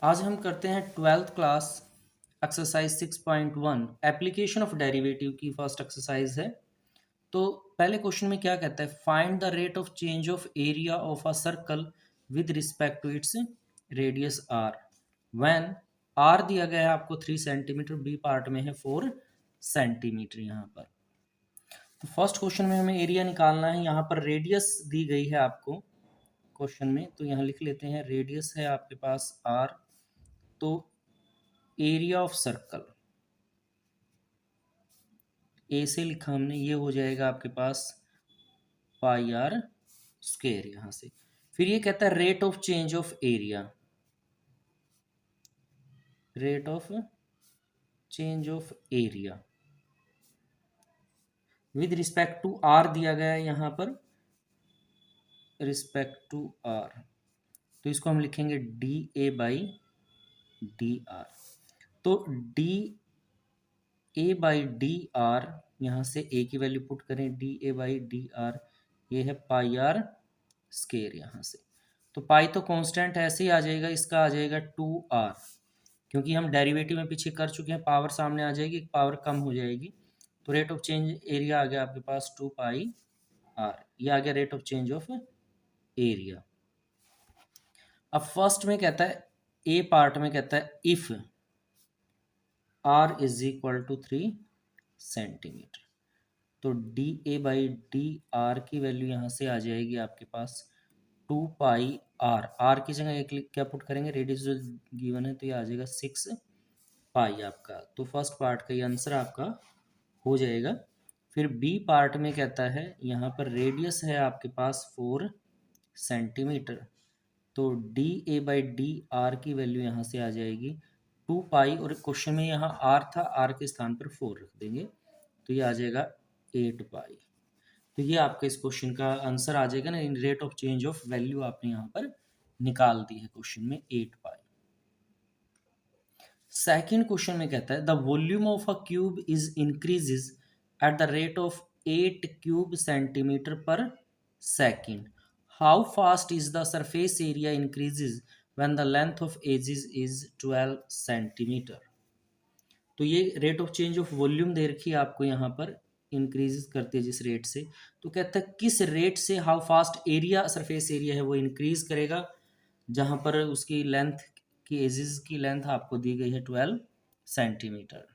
आज हम करते हैं 12th class exercise 6.1 application of derivative की फर्स्ट एक्सरसाइज है। तो पहले क्वेश्चन में क्या कहता है, find the rate of change of area of a circle with respect to its radius r when r दिया गया है आपको 3 सेंटीमीटर, बी पार्ट में है 4 सेंटीमीटर। यहाँ पर तो फर्स्ट क्वेश्चन में हमें एरिया निकालना है। यहाँ पर रेडियस दी गई है आपको क्वेश्चन में, तो यहाँ लिख लेते हैं रेडियस है आपके पास आर। तो एरिया ऑफ सर्कल ए से लिखा हमने, ये हो जाएगा आपके पास पाई आर स्क्वायर यहाँ से। फिर ये कहता है rate of change of area, rate of change of area with respect to r दिया गया है यहाँ पर, रिस्पेक्ट टू आर। तो इसको हम लिखेंगे d A by d r. तो d A by d r, यहाँ से ए की वैल्यू पुट करें, d A by d r ये है पाई आर स्क्वायर यहाँ से। तो पाई तो कांस्टेंट ऐसे ही आ जाएगा, इसका आ जाएगा 2r, क्योंकि हम डेरिवेटिव में पीछे कर चुके हैं, पावर सामने आ जाएगी, पावर कम हो जाएगी। तो रेट ऑफ चेंज एरिया आ गया आपके पास 2 पाई आर, ये आ गया rate of change of area. अब फर्स्ट में कहता है, ए पार्ट में कहता है if r is equal to 3 centimetre, तो d A by d r की वैल्यू यहाँ से आ जाएगी आपके पास 2 पाई आर। आर की जगह एक क्या पुट करेंगे, रेडियस जो गिवन है, तो ये आ जाएगा 6 पाई आपका। तो फर्स्ट पार्ट का ये आंसर आपका हो जाएगा। फिर बी पार्ट में कहता है, यहाँ पर रेडियस है आपके पास 4 सेंटीमीटर, तो d A by d r की वैल्यू यहाँ से आ जाएगी 2 पाई, और क्वेश्चन में यहाँ आर था, आर के स्थान पर 4 रख देंगे, तो ये आ जाएगा 8 पाई। तो ये आपका इस क्वेश्चन का आंसर आ जाएगा ना, in rate of change of value आपने यहाँ पर निकाल दी है क्वेश्चन में 8 पाई। सेकंड क्वेश्चन में कहता है the volume of a cube is increases at the rate of 8 cube centimetre per second, how fast is the surface area increases when the length of edges is 12 centimetre. तो ये rate of change of volume दे रखी है आपको यहाँ पर, increase करती है जिस रेट से। तो कहता है किस रेट से how fast area, surface area है वो इंक्रीज करेगा, जहाँ पर उसकी लेंथ की, एजेस की लेंथ आपको दी गई है 12 सेंटीमीटर।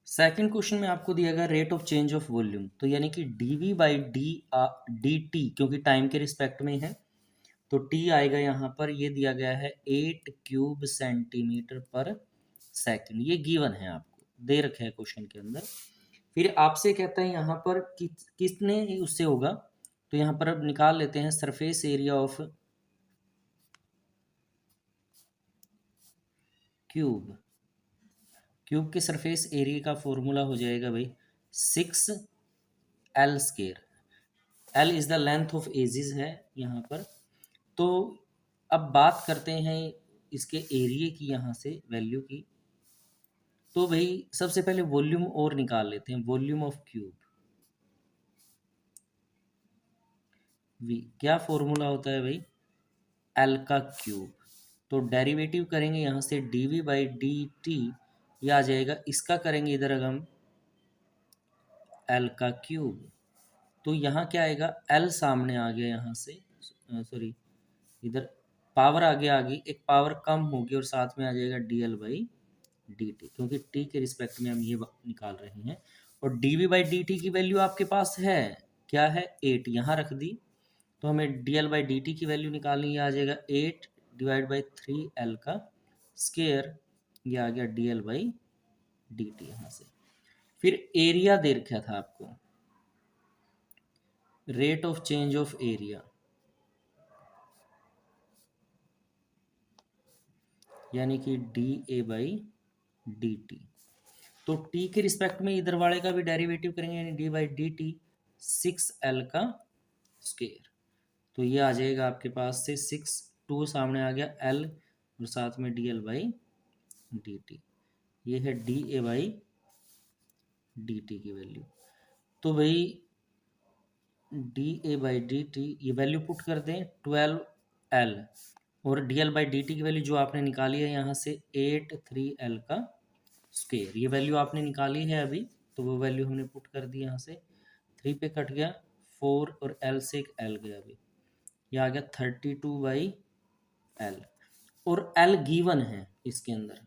सेकेंड क्वेश्चन में आपको दिया गया rate of change of volume, तो यानी कि d v by d t, क्योंकि टाइम के रिस्पेक्ट में है, तो टी आएगा यहाँ पर, ये दिया गया है 8 क्यूब सेंटीमीटर पर सेकंड, ये गिवन है आपको, दे रखे हैं क्वेश्चन के अंदर। फिर आपसे कहता है यहाँ पर कितने उससे होगा, तो यहाँ पर अब निकाल लेते हैं surface area of cube. Cube के सरफेस एरिया का फॉर्मूला हो जाएगा भाई 6l square. l is the length of edges है यहाँ पर। तो अब बात करते हैं इसके एरिया की, यहाँ से वैल्यू की। तो भाई सबसे पहले वॉल्यूम और निकाल लेते हैं, वॉल्यूम ऑफ क्यूब v, क्या फॉर्मूला होता है भाई, l का क्यूब। तो डेरिवेटिव करेंगे यहाँ से d v by d t, ये आ जाएगा, इसका करेंगे इधर अगर हम l का क्यूब, तो यहाँ क्या आएगा, l सामने आ गया यहाँ से, सॉरी इधर पावर आगे आ गई, एक पावर कम होगी, और साथ में आ जाएगा d l by d t, क्योंकि टी के रिस्पेक्ट में हम ये निकाल रहे हैं। और d v by d t की वैल्यू आपके पास है, क्या है 8, यहाँ रख दी, तो हमें D l by d t की वैल्यू निकालनी है, आ जाएगा 8 डिवाइड बाई 3l का स्क्वायर, ये आ गया D l by d t यहाँ से। फिर एरिया दे रखा था आपको, rate of change of area, यानी कि D A by d t. तो टी के रिस्पेक्ट में इधर वाले का भी डेरिवेटिव करेंगे, यानी D by d T 6l का स्क्वायर, तो ये आ जाएगा आपके पास से 6, 2 सामने आ गया l, और साथ में D l by d t, ये है D A by d t की वैल्यू। तो भाई D A by d t, ये वैल्यू पुट कर दें 12l, और D l by d t की वैल्यू जो आपने निकाली है यहाँ से 8 3 L का स्क्वेयर, ये वैल्यू आपने निकाली है अभी, तो वो वैल्यू हमने पुट कर दी यहाँ से। 3 पे कट गया 4 और L से एक L गया अभी, ये आ गया 32/L। और L गिवन है इसके अंदर,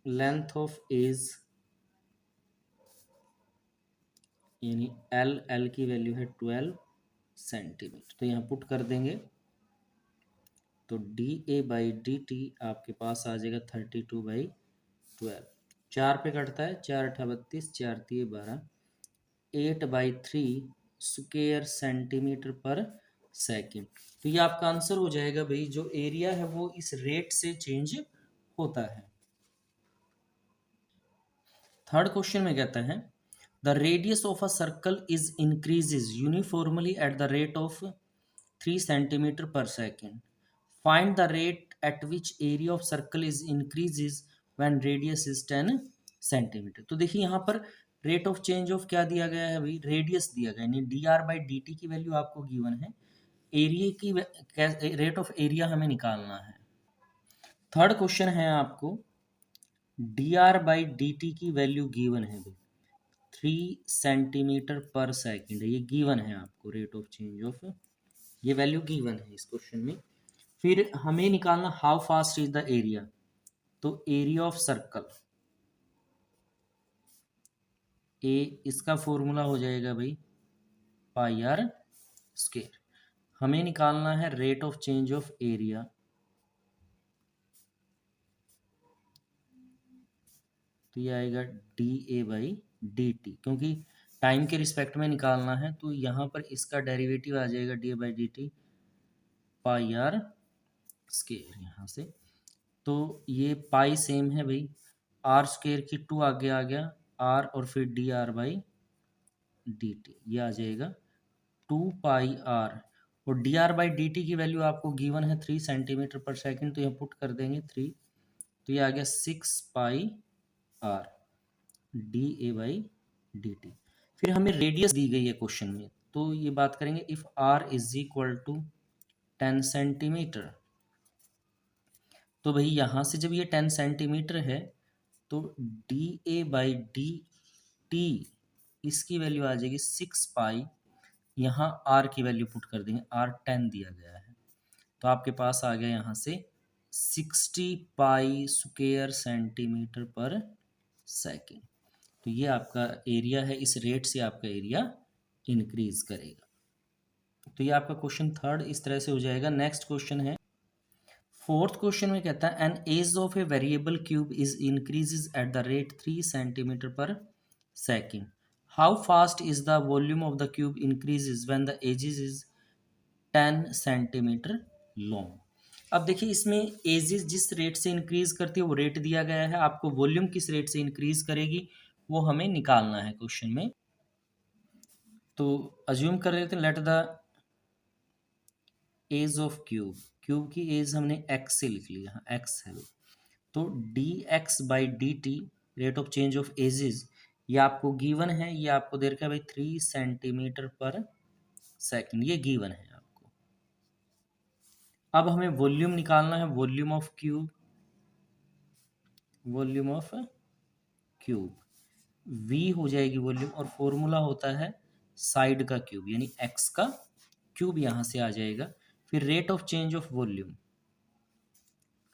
लेंथ ऑफ एज यानी L की वैल्यू है 12 सेंटीमीटर, तो यहाँ पुट कर देंगे तो DA/DT आपके पास आ जाएगा 32/12। 4 पे कटता है, 4 8 32, 4 3 12, 8/3 स्क्वायर सेंटीमीटर पर सेकेंड। तो ये आपका आंसर हो जाएगा भाई, जो एरिया है वो इस रेट से चेंज होता है। थर्ड क्वेश्चन में कहता है the radius of a circle is increases uniformly at the rate of 3 centimetre per second, find the rate at which area of circle is increases when radius is 10 centimetre. तो देखिए यहाँ पर rate of change of क्या दिया गया है अभी, radius दिया गया है, यानी dr/dt की वैल्यू आपको गिवन है, एरिया की रेट ऑफ एरिया हमें निकालना है। थर्ड क्वेश्चन है आपको dr/dt की वैल्यू गिवन है भाई 3 सेंटीमीटर पर सेकेंड, ये गिवन है आपको रेट ऑफ चेंज ऑफ, ये वैल्यू गिवन है इस क्वेश्चन में। फिर हमें निकालना how fast is the area, तो एरिया ऑफ सर्कल ए, इसका फॉर्मूला हो जाएगा भाई πr स्क्वायर। हमें निकालना है rate of change of area, तो ये आएगा dA/dt, क्योंकि टाइम के रिस्पेक्ट में निकालना है तो यहाँ पर इसका डेरिवेटिव आ जाएगा dA/dt πr स्क्वायर यहाँ से। तो ये पाई सेम है भाई, आर स्क्वायर की 2 आगे आ गया r, और फिर dr/dt, ये आ जाएगा 2πr, और dr/dt की वैल्यू आपको गिवन है 3 सेंटीमीटर पर सेकेंड, तो यहाँ पुट कर देंगे 3, तो ये आ गया 6πr dA/dt। फिर हमें रेडियस दी गई है क्वेश्चन में, तो ये बात करेंगे if r is equal to 10 centimetre, तो भाई यहाँ से जब ये 10 सेंटीमीटर है तो dA/dt इसकी वैल्यू आ जाएगी 6π, यहाँ r की वैल्यू पुट कर देंगे, r 10 दिया गया है, तो आपके पास आ गया यहाँ से 60π स्क्वायर सेंटीमीटर पर सेकेंड। तो ये आपका एरिया है, इस रेट से आपका एरिया इंक्रीज करेगा। तो ये आपका क्वेश्चन थर्ड इस तरह से हो जाएगा। नेक्स्ट क्वेश्चन है फोर्थ क्वेश्चन में कहता है an edge of a variable cube is increases at the rate 3 centimetre per second, how fast is the volume of the cube increases when the edges is 10 centimetre long. अब देखिए इसमें edges जिस rate से increase करती है वो rate दिया गया है, आपको वॉल्यूम किस रेट से इंक्रीज करेगी वो हमें निकालना है क्वेश्चन में। तो अज्यूम कर लेते हैं let the edge of cube, cube की एज हमने x से लिख लिया, x है, तो dx/dt rate of change of edges ये आपको गिवन है, ये आपको दे रखा है भाई 3 सेंटीमीटर पर सेकेंड, ये गिवन है आपको। अब हमें वॉल्यूम निकालना है, volume of cube, volume of cube v हो जाएगी वॉल्यूम, और फॉर्मूला होता है साइड का क्यूब यानी x का क्यूब यहाँ से आ जाएगा। फिर rate of change of volume,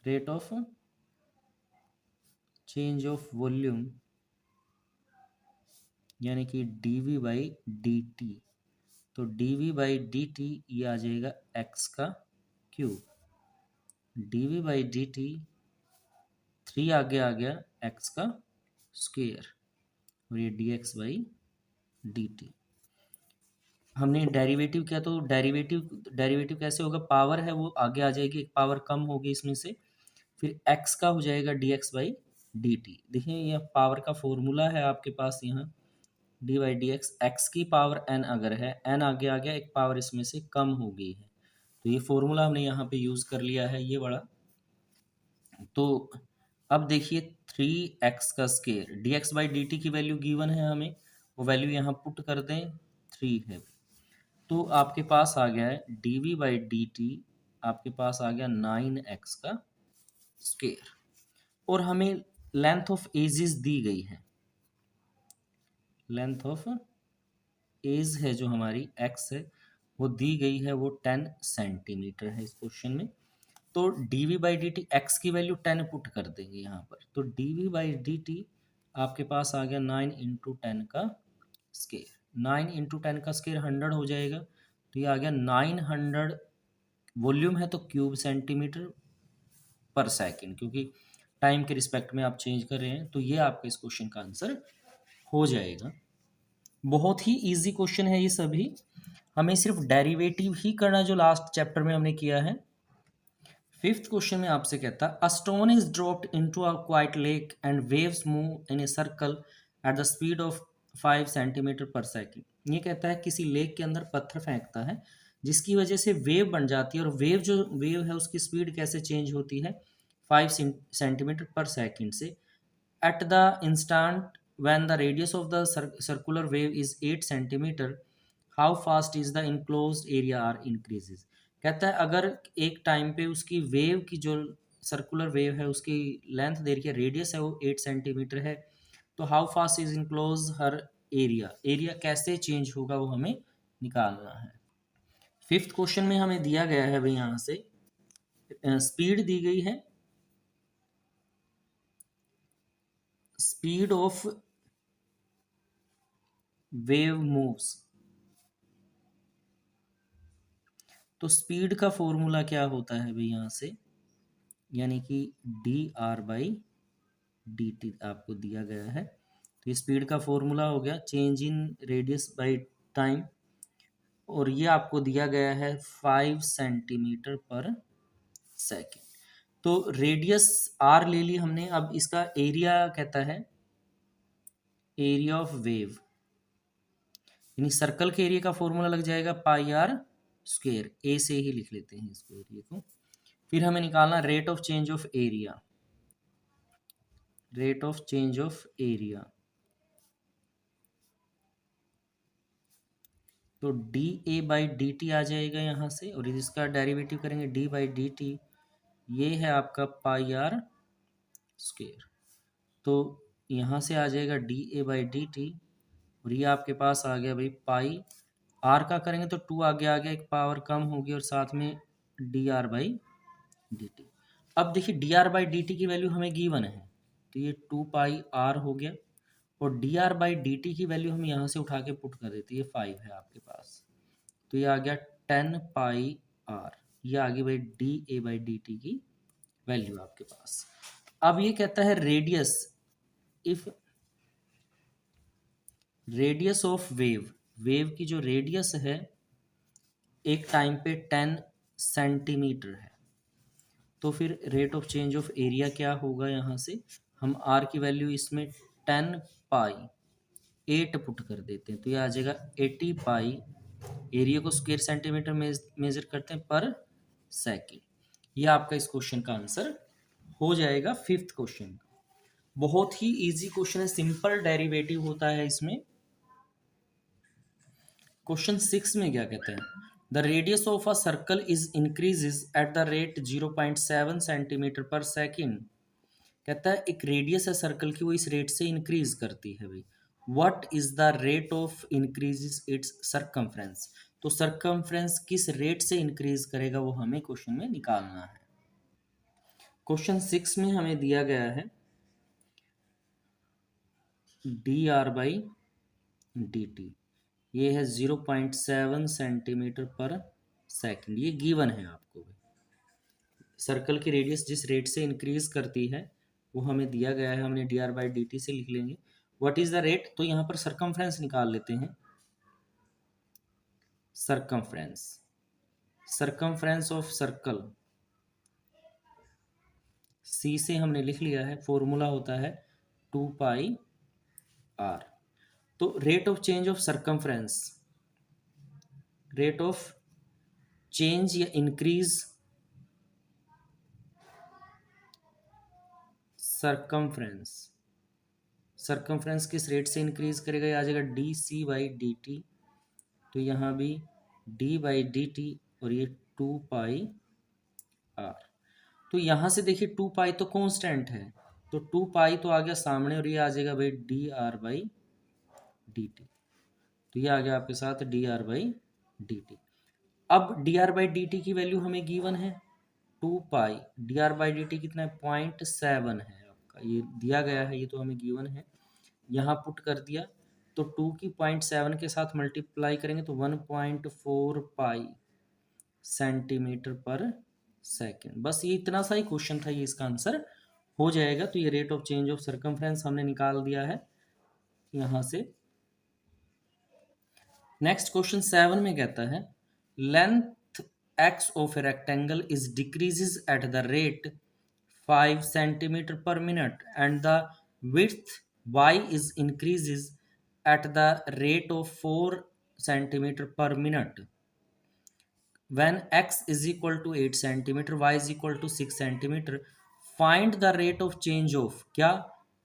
rate of change of volume यानी कि dV/dt, तो dV/dt ये आ जाएगा x का क्यूब, dV/dt 3 आगे आ गया x का स्क्वायर, और ये dx/dt। हमने डेरिवेटिव किया तो डेरिवेटिव कैसे होगा, पावर है वो आगे आ जाएगी, एक पावर कम होगी इसमें से, फिर x का हो जाएगा dx/dt। देखिए ये पावर का फॉर्मूला है आपके पास यहाँ dy/dx, x की पावर n अगर है, n आगे आ गया, एक पावर इसमें से कम हो गई है, तो ये फॉर्मूला हमने यहाँ पे यूज कर लिया है ये बड़ा। तो अब देखिए 3x का स्क्वायर, dx/dt की वैल्यू गिवन है हमें, वो वैल्यू यहाँ पुट कर दें, 3 है, तो आपके पास आ गया है dV/dt आपके पास आ गया 9x का स्क्वायर। और हमें लेंथ ऑफ एजेस दी गई है, लेंथ ऑफ एज है जो हमारी x है वो दी गई है, वो 10 सेंटीमीटर है इस क्वेश्चन में। तो d v by d t x की वैल्यू 10 पुट कर देंगे यहाँ पर, तो d v by d t आपके पास आ गया 9 इंटू 10 का स्केयर। 9 इंटू 10 का स्केयर 100 हो जाएगा, तो ये आ गया 900, वॉल्यूम है तो क्यूब सेंटीमीटर पर सेकंड, क्योंकि टाइम के रिस्पेक्ट में आप चेंज कर रहे हैं, तो ये आपका इस क्वेश्चन का आंसर हो जाएगा। बहुत ही इजी क्वेश्चन है ये सभी, हमें सिर्फ डेरिवेटिव ही करना जो लास्ट चैप्टर में हमने किया है। फिफ्थ क्वेश्चन में आपसे कहता है a stone is dropped into a quite lake and waves move in a circle at the speed of 5 centimetre per second. ये कहता है किसी लेक के अंदर पत्थर फेंकता है जिसकी वजह से वेव बन जाती है, और वेव है उसकी स्पीड कैसे चेंज होती है 5 सेंटीमीटर पर सेकंड से। At the instant when the radius of the circular wave is 8 centimetre, how fast is the enclosed area r increases. कहता है अगर एक टाइम पे उसकी वेव की जो सर्कुलर वेव है उसकी लेंथ दे रही है, रेडियस है वो 8 सेंटीमीटर है, तो how fast is enclose her area, area कैसे चेंज होगा वो हमें निकालना है। फिफ्थ क्वेश्चन में हमें दिया गया है भाई, यहाँ से स्पीड दी गई है, स्पीड ऑफ वेव मूव्स, तो स्पीड का फॉर्मूला क्या होता है भाई यहाँ से, यानी कि D r by d t आपको दिया गया है। तो ये स्पीड का फॉर्मूला हो गया change in radius by time, और ये आपको दिया गया है 5 सेंटीमीटर पर सेकेंड। तो रेडियस आर ले ली हमने, अब इसका एरिया कहता है एरिया ऑफ वेव, यानी सर्कल के एरिया का फॉर्मूला लग जाएगा पाई आर स्क्वायर, ए से ही लिख लेते हैं इसको एरिया को। फिर हमें निकालना rate of change of area, rate of change of area, तो d A by d t आ जाएगा यहाँ से, और इसका डेरिवेटिव करेंगे डी बाई डी टी, ये है आपका पाई आर स्क्वायर। तो यहाँ से आ जाएगा d A by d t, और ये आपके पास आ गया भाई पाई आर का करेंगे तो 2 आगे आ गया, एक पावर कम होगी, और साथ में D r by d t. अब देखिए D r by d t की वैल्यू हमें गिवन है, तो ये 2 पाई आर हो गया, और D r by d t की वैल्यू हम यहाँ से उठा के पुट कर देते हैं, ये 5 है आपके पास, तो ये आ गया 10 पाई आर, ये आ गई भाई D A by d t की वैल्यू आपके पास। अब ये कहता है radius, if radius of wave, wave की जो रेडियस है एक टाइम पे 10 सेंटीमीटर है, तो फिर rate of change of area क्या होगा, यहाँ से हम आर की वैल्यू इसमें 10 पाई 8 पुट कर देते हैं, तो ये आ जाएगा 80 पाई, एरिया को स्क्वायर सेंटीमीटर में मेजर करते हैं पर सेकेंड। ये आपका इस क्वेश्चन का आंसर हो जाएगा फिफ्थ क्वेश्चन। बहुत ही इजी क्वेश्चन है, सिंपल डेरिवेटिव होता है इसमें। क्वेश्चन 6 में क्या कहते हैं, the radius of a circle is increases at the rate 0.7 centimetre per second. कहता है एक रेडियस है सर्कल की, वो इस रेट से इंक्रीज करती है भाई, what is the rate of increases it's circumference, तो सर्कमफ्रेंस किस रेट से इंक्रीज करेगा वो हमें क्वेश्चन में निकालना है। क्वेश्चन 6 में हमें दिया गया है D r by d t, ये है 0.7 सेंटीमीटर पर सेकंड, ये गिवन है आपको। सर्कल की रेडियस जिस रेट से इंक्रीज करती है वो हमें दिया गया है, हमने D r by d T से लिख लेंगे। व्हाट इज द रेट, तो यहाँ पर सरकमफ्रेंस निकाल लेते हैं, circumference, circumference of circle c से हमने लिख लिया है, फॉर्मूला होता है 2 पाई आर। तो rate of change of circumference, rate of change या इंक्रीज सरकमफ्रेंस, सरकमफ्रेंस किस रेट से इंक्रीज करेगा, ये आ जाएगा d c by d t, तो यहाँ भी डी बाई डी टी और ये 2 पाई आर। तो यहाँ से देखिए 2 पाई तो कांस्टेंट है, तो 2 पाई तो आ गया सामने और ये आ जाएगा भाई d r by d t. तो ये आ गया आपके साथ d r by d t. अब d r by d t की वैल्यू हमें गिवन है 2 pi, d r by d t कितना है 0.7 है आपका, ये दिया गया है, ये तो हमें गिवन है। यहाँ पुट कर दिया तो 2 की 0.7 के साथ मल्टीप्लाई करेंगे तो 1.4 पाई सेंटीमीटर पर सेकेंड। बस ये इतना सा ही क्वेश्चन था, ये इसका आंसर हो जाएगा। तो ये rate of change of circumference हमने निकाल दिया है यहाँ से। नेक्स्ट क्वेश्चन 7 में कहता है length x of a rectangle is decreases eight the rate 5 centimetre पर minute and the width y is increases at the rate of 4 centimeter per minute when x is equal to 8 centimeter, y is equal to 6 centimeter. Find the rate of change of, क्या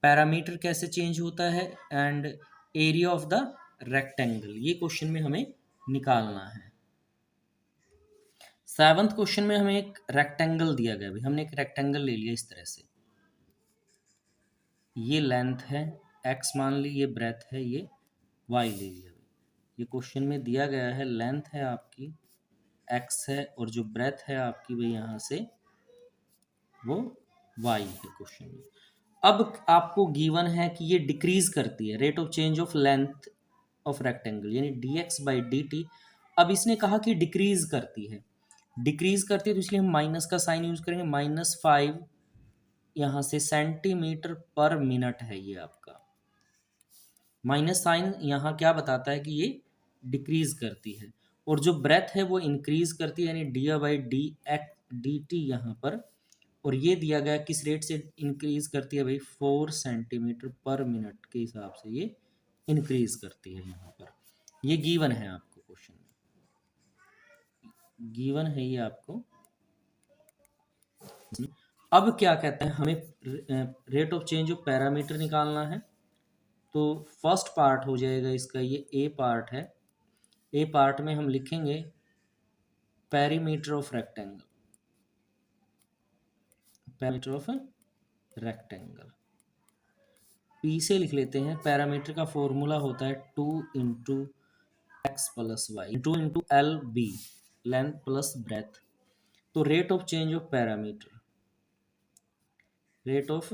parameter कैसे change होता है, and area of the rectangle, ये question में हमें निकालना है। 7th question में हमें एक रेक्टेंगल दिया गया, भाई हमने एक रेक्टेंगल ले लिया इस तरह से, ये लेंथ है x मान ली, ये ब्रेथ है, ये y ले लिया। ये क्वेश्चन में दिया गया है लेंथ है आपकी x है और जो ब्रेथ है आपकी भाई यहाँ से वो y है क्वेश्चन में। अब आपको गिवन है कि ये डिक्रीज करती है, rate of change of length of rectangle यानी dx बाई dt। अब इसने कहा कि डिक्रीज करती है, डिक्रीज करती है तो इसलिए हम माइनस का साइन यूज करेंगे, -5 यहाँ से सेंटीमीटर पर मिनट है ये आपका। माइनस साइन यहाँ क्या बताता है कि ये डिक्रीज करती है, और जो ब्रेथ है वो इंक्रीज करती है यानी डी बाई डी टी यहाँ पर। और ये दिया गया किस रेट से इंक्रीज करती है भाई, 4 सेंटीमीटर पर मिनट के हिसाब से ये इंक्रीज करती है यहाँ पर। ये गिवन है आपको क्वेश्चन में, गिवन है ये आपको। अब क्या कहते हैं, हमें rate of change of parameter निकालना है। तो फर्स्ट पार्ट हो जाएगा इसका, ये ए पार्ट है। ए पार्ट में हम लिखेंगे perimeter of rectangle, parameter of rectangle. P से लिख लेते हैं, पैरामीटर का फॉर्मूला होता है 2 into x plus y 2 into l b, length plus breadth. तो rate of change of parameter, rate of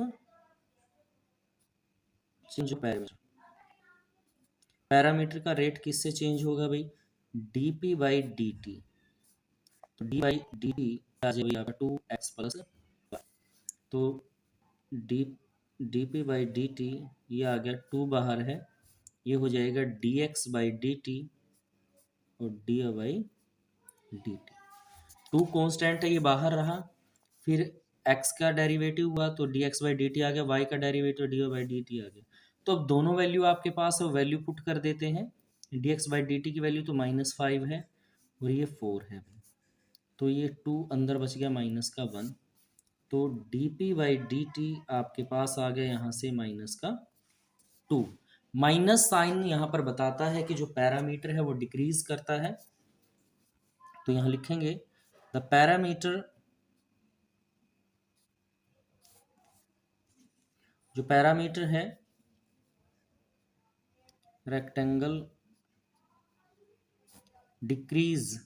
change of parameter, parameter का रेट किससे चेंज होगा भाई, d p by d t. तो डी बाई डी टी आ जाएगा 2x plus y. तो d p by d t ये आ गया, 2 बाहर है, ये हो जाएगा d x by d t और d by d T. 2 constant है, ये बाहर रहा, फिर x का डेरिवेटिव हुआ तो d x by d t आ गया, y का derivative d by d t आ गया। तो अब दोनों वैल्यू आपके पास है, वैल्यू पुट कर देते हैं। D x by d t की वैल्यू तो -5 है और ये 4 है, तो ये 2 अंदर बच गया माइनस का 1। तो d p by d t आपके पास आ गया यहाँ से -2। माइनस साइन यहाँ पर बताता है कि जो पैरामीटर है वो डिक्रीज करता है। तो यहाँ लिखेंगे द पैरामीटर, जो पैरामीटर है रेक्टेंगल डिक्रीज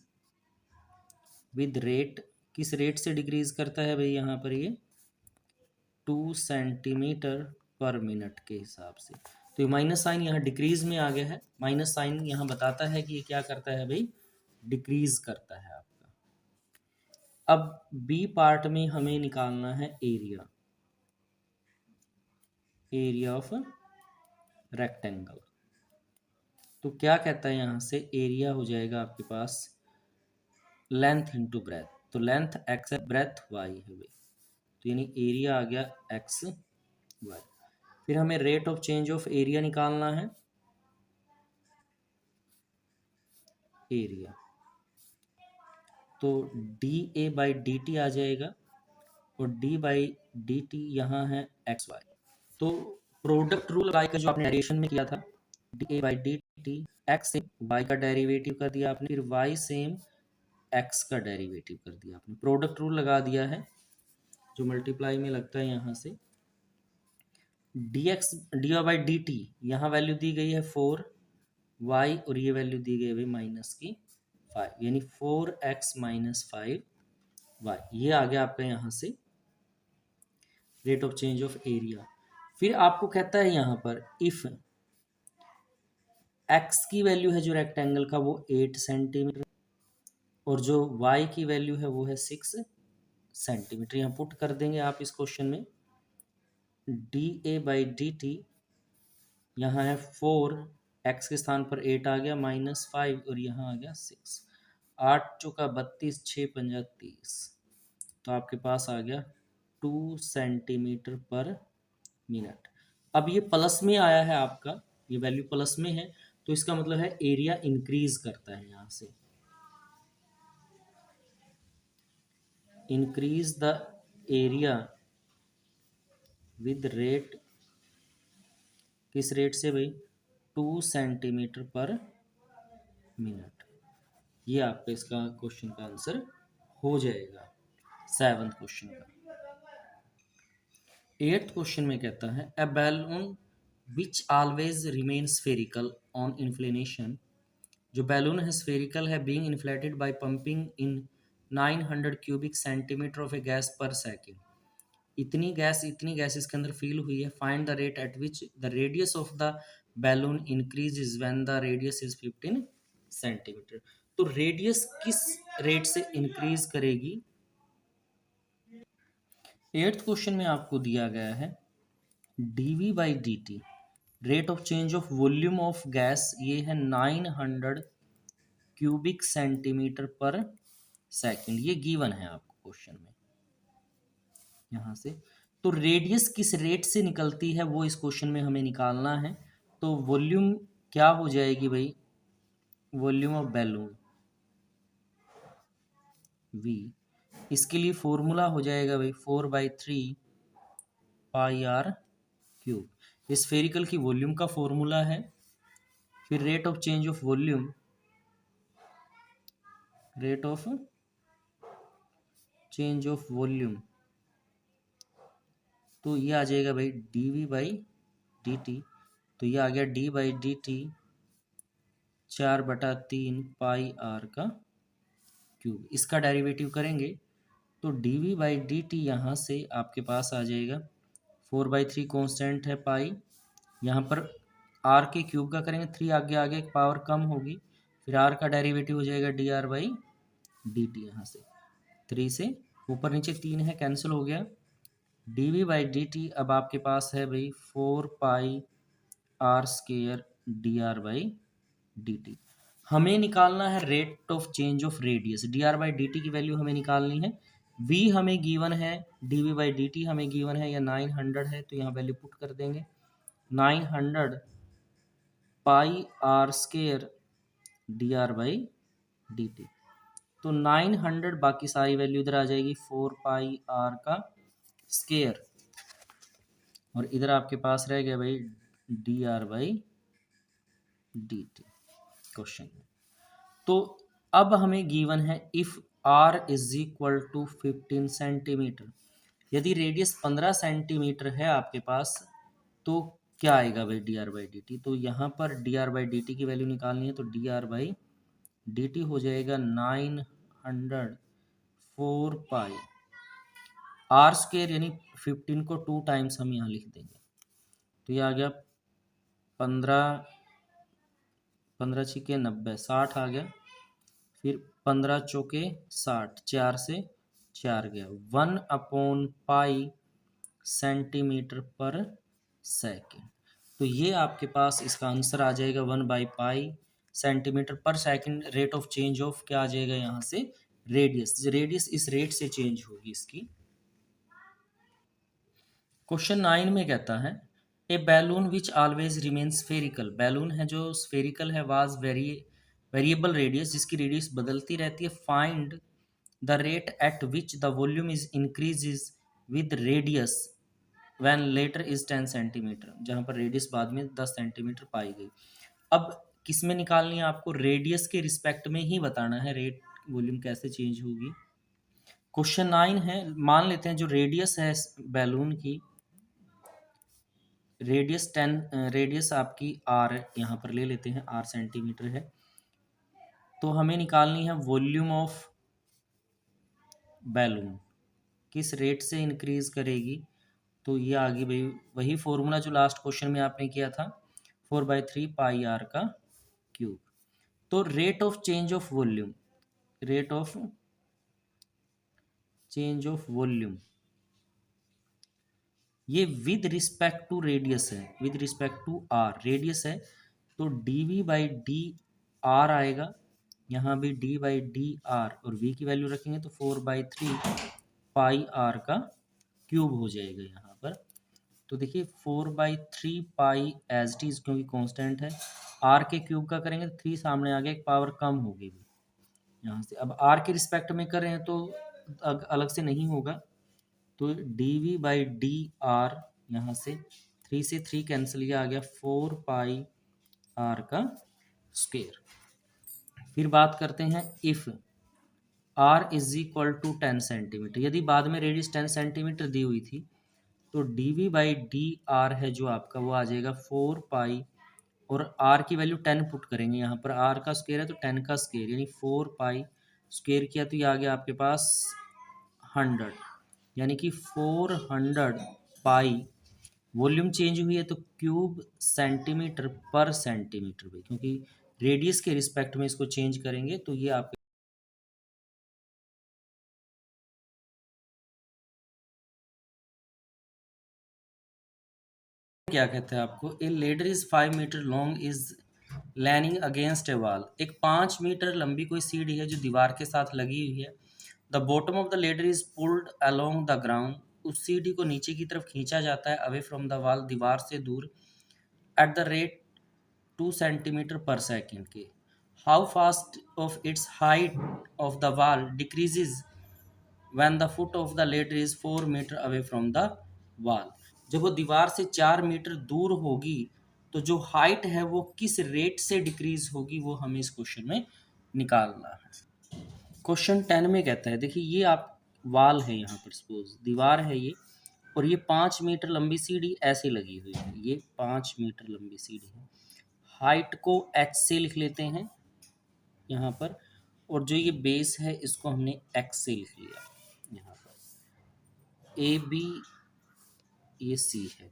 विद रेट, किस रेट से डिक्रीज करता है भाई, यहाँ पर ये 2 सेंटीमीटर पर मिनट के हिसाब से। तो ये माइनस साइन यहाँ डिक्रीज में आ गया है, माइनस साइन यहाँ बताता है कि ये क्या करता है भाई, डिक्रीज करता है आपका। अब बी पार्ट में हमें निकालना है एरिया, एरिया ऑफ रेक्टेंगल। तो क्या कहता है यहाँ से, एरिया हो जाएगा आपके पास लेंथ इंटू ब्रेथ। तो लेंथ x है, ब्रेथ y है भाई, तो यानी एरिया आ गया x y। फिर हमें rate of change of area निकालना है, एरिया तो d A by d t आ जाएगा और डी बाई डी टी यहाँ है एक्स वाई। तो प्रोडक्ट रूल वाई का जो आपने डेरिवेशन में किया था, d A by d t, x से वाई का डेरिवेटिव कर दिया आपने, फिर वाई सेम x का डेरिवेटिव कर दिया आपने, प्रोडक्ट रूल लगा दिया है जो मल्टीप्लाई में लगता है यहाँ से। dx dy by d t, यहाँ वैल्यू दी गई है 4y और ये वैल्यू दी गई है माइनस की 5, यानी 4x माइनस 5y, ये आ गया आपका यहाँ से rate of change of area. फिर आपको कहता है यहाँ पर इफ x की वैल्यू है जो रेक्टेंगल का वो 8 सेंटीमीटर और जो y की वैल्यू है वो है 6 सेंटीमीटर। यहाँ पुट कर देंगे आप इस क्वेश्चन में D A by d t, यहाँ है 4, x के स्थान पर 8 आ गया माइनस 5 और यहाँ आ गया 6, 8 चौका 32, 6 पंजा 30, तो आपके पास आ गया 2 सेंटीमीटर पर मिनट। अब ये प्लस में आया है आपका, ये वैल्यू प्लस में है तो इसका मतलब है एरिया इंक्रीज करता है, यहाँ से increase the area with rate, किस रेट से भाई, 2 सेंटीमीटर पर मिनट। ये आपका इसका क्वेश्चन का आंसर हो जाएगा 7th क्वेश्चन का। 8th क्वेश्चन में कहता है a balloon which always remain spherical on inflation, जो बैलून है स्फेरिकल है, being inflated by pumping in 900 cubic centimetre of a gas per second, इतनी गैस इसके अंदर फील हुई है, find the rate at which the radius of the balloon increases when the radius is 15 centimetre. तो radius किस rate से increase करेगी। 8th question में आपको दिया गया है dv by d T, rate of change of volume of gas, ये है 900 क्यूबिक सेंटीमीटर पर सेकेंड, ये गिवन है आपको क्वेश्चन में यहाँ से। तो रेडियस किस रेट से निकलती है वो इस क्वेश्चन में हमें निकालना है। तो वॉल्यूम क्या हो जाएगी भाई, वॉल्यूम ऑफ बैलून v, इसके लिए फॉर्मूला हो जाएगा भाई 4/3 पाई आर क्यूब, ये स्फेरिकल की वॉल्यूम का फॉर्मूला है। फिर rate of change of volume, rate of change of volume, तो ये आ जाएगा भाई dv बाई डी टी, तो ये आ गया d by d t 4/3 pi r का क्यूब। इसका डेरिवेटिव करेंगे तो dv बाई डी टी यहाँ से आपके पास आ जाएगा 4/3 कॉन्स्टेंट है पाई, यहाँ पर r के क्यूब का करेंगे 3 आगे आगे पावर कम होगी, फिर r का डेरिवेटिव हो जाएगा dr बाई डी टी, यहाँ से 3 से ऊपर नीचे 3 है कैंसिल हो गया, dv बाई डी टी अब आपके पास है भाई 4 pi r square d r by d t. हमें निकालना है rate of change of radius, d r by d t की वैल्यू हमें निकालनी है, v हमें गिवन है, dv बाई डी टी हमें गिवन है या 900 है, तो यहाँ वैल्यू पुट कर देंगे 900 pi r square d r by d t, तो 900 बाकी सारी वैल्यू इधर आ जाएगी 4 पाई आर का स्क्वायर और इधर आपके पास रह गया भाई d r by d t question. तो अब हमें गिवन है if r is equal to 15 centimetre, यदि रेडियस 15 सेंटीमीटर है आपके पास तो क्या आएगा भाई d r by d t. तो यहाँ पर d r by d t की वैल्यू निकालनी है, तो d r by d t हो जाएगा 904 पाई आर स्क्वायर, यानी 15 को 2 टाइम्स हम यहाँ लिख देंगे, तो ये आ गया 15 छिके 90, 60 आ गया, फिर 15 चौके 60, 4 से 4 गया, 1/पाई सेंटीमीटर पर सेकेंड। तो ये आपके पास इसका आंसर आ जाएगा 1/पाई centimetre per second, rate of change of क्या आ जाएगा यहाँ से, रेडियस, रेडियस इस रेट से चेंज होगी इसकी। क्वेश्चन 9 में कहता है a balloon which always remain spherical, balloon है जो स्फेरिकल है, वाज वेरिएबल रेडियस, जिसकी रेडियस बदलती रहती है, find the rate at which the volume is increases with radius when latter is 10 centimetre, जहाँ पर रेडियस बाद में 10 सेंटीमीटर पाई गई। अब किस में निकालनी है आपको, रेडियस के रिस्पेक्ट में ही बताना है रेट वॉल्यूम कैसे चेंज होगी। क्वेश्चन 9 है, मान लेते हैं जो रेडियस है बैलून की, रेडियस आपकी आर यहाँ पर ले लेते हैं, आर सेंटीमीटर है। तो हमें निकालनी है वॉल्यूम ऑफ बैलून, किस रेट से इंक्रीज करेगी। तो ये आगे भाई वही फॉर्मूला जो लास्ट क्वेश्चन में आपने किया था, 4/3 पाई आर का क्यूब। तो rate of change of volume, rate of change of volume ये विद रिस्पेक्ट टू रेडियस है, with respect to r, radius है तो dv/d/r आएगा, यहाँ भी d/d/r और v की वैल्यू रखेंगे तो 4/3 पाई आर का क्यूब हो जाएगा यहाँ पर। तो देखिए 4/3 पाई एज टी, क्योंकि कांस्टेंट है, आर के क्यूब का करेंगे तो 3 सामने आ गया, एक पावर कम होगी यहाँ से। अब आर के रिस्पेक्ट में कर रहे हैं तो अलग से नहीं होगा, तो dv/d/r यहाँ से 3 से 3 कैंसिल, ये आ गया 4 पाई आर का स्क्वायर। फिर बात करते हैं if r is equal to 10 centimetre, यदि बाद में रेडियस 10 सेंटीमीटर दी हुई थी तो dv/d/r है जो आपका, वो आ जाएगा 4 पाई, और r की वैल्यू 10 पुट करेंगे यहाँ पर, r का स्क्वायर है तो 10 का स्क्वायर, यानी 4 पाई स्क्वायर किया तो ये आ गया आपके पास 100, यानी कि 400 पाई। वॉल्यूम चेंज हुई है तो क्यूब सेंटीमीटर पर सेंटीमीटर में, क्योंकि रेडियस के रिस्पेक्ट में इसको चेंज करेंगे तो ये आपके क्या कहते हैं आपको, a ladder is 5 metre long is leaning against a wall, एक 5 मीटर लंबी कोई सीढ़ी है जो दीवार के साथ लगी हुई है। The bottom of the ladder is pulled along the ground, उस सीढ़ी को नीचे की तरफ खींचा जाता है, अवे फ्रॉम द वॉल, दीवार से दूर, at the rate 2 centimetre per second के। How fast of its height of the wall decreases when the foot of the ladder is 4 metre away from the wall, जब वो दीवार से 4 metre दूर होगी तो जो हाइट है वो किस रेट से डिक्रीज होगी, वो हमें इस क्वेश्चन में निकालना है। क्वेश्चन 10 में कहता है, देखिए ये आप वाल है, यहाँ पर सपोज दीवार है ये, और ये 5 मीटर लंबी सीढ़ी ऐसे लगी हुई है, ये 5 मीटर लंबी सीढ़ी है, हाइट को h से लिख लेते हैं यहाँ पर, और जो ये बेस है इसको हमने x से लिख लिया यहाँ पर, ए बी ये सी है।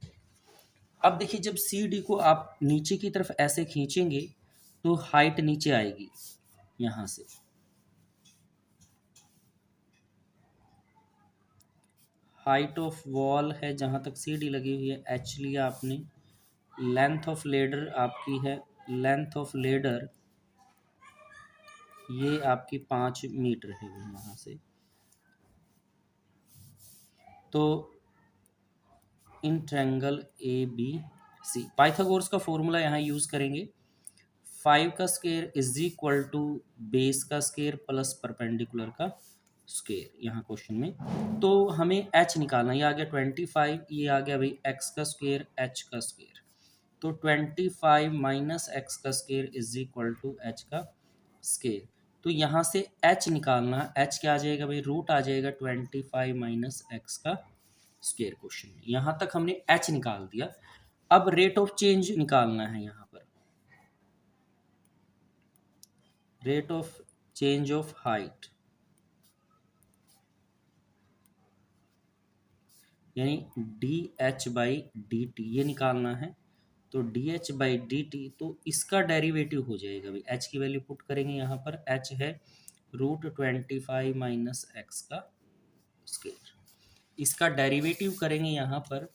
अब देखिए जब सी डी को आप नीचे की तरफ ऐसे खींचेंगे तो हाइट नीचे आएगी, यहाँ से हाइट ऑफ वॉल है जहाँ तक सी डी लगी हुई है, एच लिया आपने, लेंथ ऑफ लेडर आपकी है, लेंथ ऑफ लेडर ये आपकी 5 मीटर है यहाँ से। तो इन triangle A B C, Pythagoras का फॉर्मूला यहाँ यूज करेंगे, 5 का square is equal to base का स्क्वायर प्लस परपेंडिकुलर का स्क्वायर, यहाँ क्वेश्चन में। तो हमें h निकालना, ये आ गया 25, ये आ गया भाई x का स्क्वायर h का स्क्वायर, तो 25 माइनस एक्स का square is equal to h का स्क्वायर। तो यहाँ से h निकालना, h क्या आ जाएगा भाई, रूट आ जाएगा 25 माइनस एक्स का स्क्वायर। क्वेश्चन में यहाँ तक हमने h निकाल दिया, अब रेट ऑफ चेंज निकालना है यहाँ पर, rate of change of height, यानी dh/dt ये निकालना है। तो dh/dt तो इसका डेरिवेटिव हो जाएगा भाई, h की वैल्यू पुट करेंगे यहाँ पर, h है √25 माइनस एक्स का स्क्वायर, इसका डेरिवेटिव करेंगे यहाँ पर।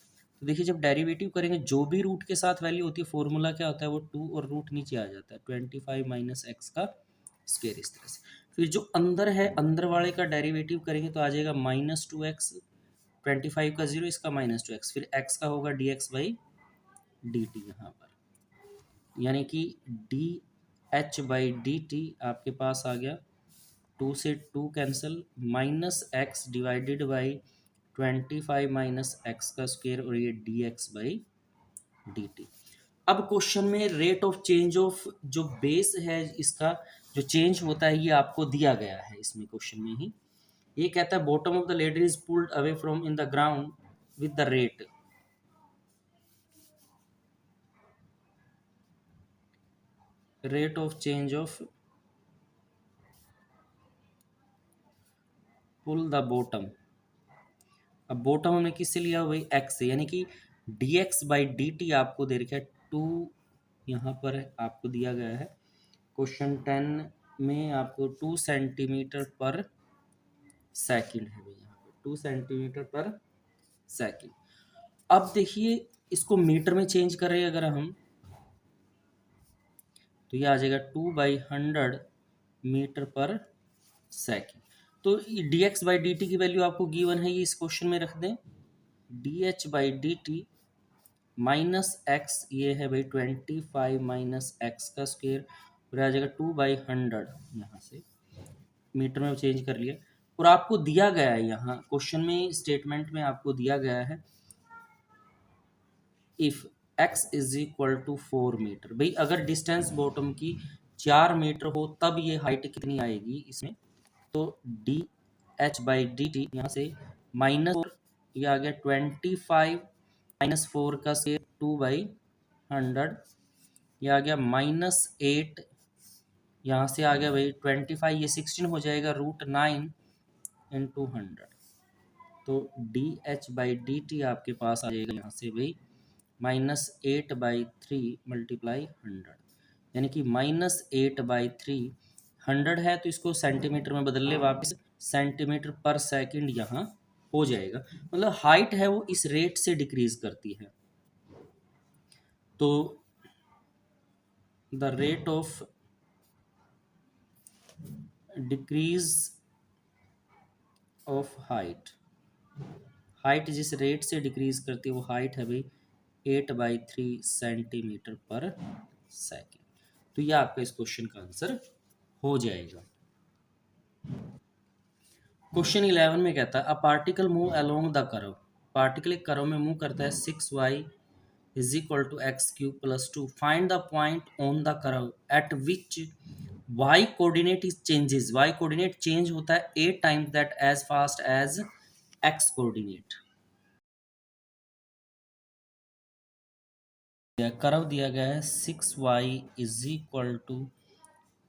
तो देखिए जब डेरिवेटिव करेंगे जो भी रूट के साथ वैल्यू होती है, फॉर्मूला क्या होता है, वो 2 और रूट नीचे आ जाता है, 25 माइनस एक्स का स्क्वायर इस तरह से। फिर जो अंदर है, अंदर वाले का डेरिवेटिव करेंगे तो आ जाएगा -2x, 25 का 0, इसका -2x, फिर x का होगा dx/dt यहाँ पर, यानी कि dh/dt आपके पास आ गया 2 से 2 cancel, -x divided by 25 minus x का स्क्वायर, और ये dx/dt। अब क्वेश्चन में रेट ऑफ चेंज ऑफ जो बेस है इसका, जो चेंज होता है ये आपको दिया गया है इसमें क्वेश्चन में ही। ये कहता है bottom of the ladder is pulled away from in the ground with the rate of change of pull the bottom. अब बॉटम हमने किससे लिया भाई, एक्स से, यानी कि d x by d t आपको दे रखा है 2, यहाँ पर आपको दिया गया है क्वेश्चन 10 में आपको 2 सेंटीमीटर पर सेकंड है भाई, यहाँ पे 2 सेंटीमीटर पर सेकंड। अब देखिए इसको मीटर में चेंज करें अगर हम, तो ये आ जाएगा 2/100 मीटर पर सेकंड। तो d x by d t की वैल्यू आपको गिवन है, ये इस क्वेश्चन में रख दें, D H by d T minus x, ये है भाई 25 माइनस एक्स का स्क्वेयर, और आ जाएगा 2/100, यहाँ से मीटर में चेंज कर लिया। और आपको दिया गया है यहाँ क्वेश्चन में, स्टेटमेंट में आपको दिया गया है if x is equal to 4 metre. भाई अगर डिस्टेंस बॉटम की 4 मीटर हो तब ये हाइट कितनी आएगी इसमें, तो D H by d t यहाँ से -4, ये आ गया 25 -4 का से 2/100, ये आ गया -8, यहाँ से आ गया भाई 25, ये 16 हो जाएगा √9 × 100। तो D H by d t आपके पास आ जाएगा यहाँ से भाई -8/3 मल्टीप्लाई 100, यानी कि -8/3, 100 है तो इसको सेंटीमीटर में बदल ले वापस, सेंटीमीटर पर सेकंड यहाँ हो जाएगा। मतलब हाइट है वो इस रेट से डिक्रीज करती है। तो the rate of decrease of height, height जिस रेट से डिक्रीज करती है वो हाइट है भाई 8/3 सेंटीमीटर पर सेकेंड। तो ये आपका इस क्वेश्चन का आंसर हो जाएगा। क्वेश्चन 11 में कहता है a particle move along the curve, particle एक कर्व में मूव करता है 6y is equal to x³ + 2, find the point on the curve at which y coordinate is changes, y coordinate change होता है 8 times that as fast as x coordinate. Curve दिया गया है 6y is equal to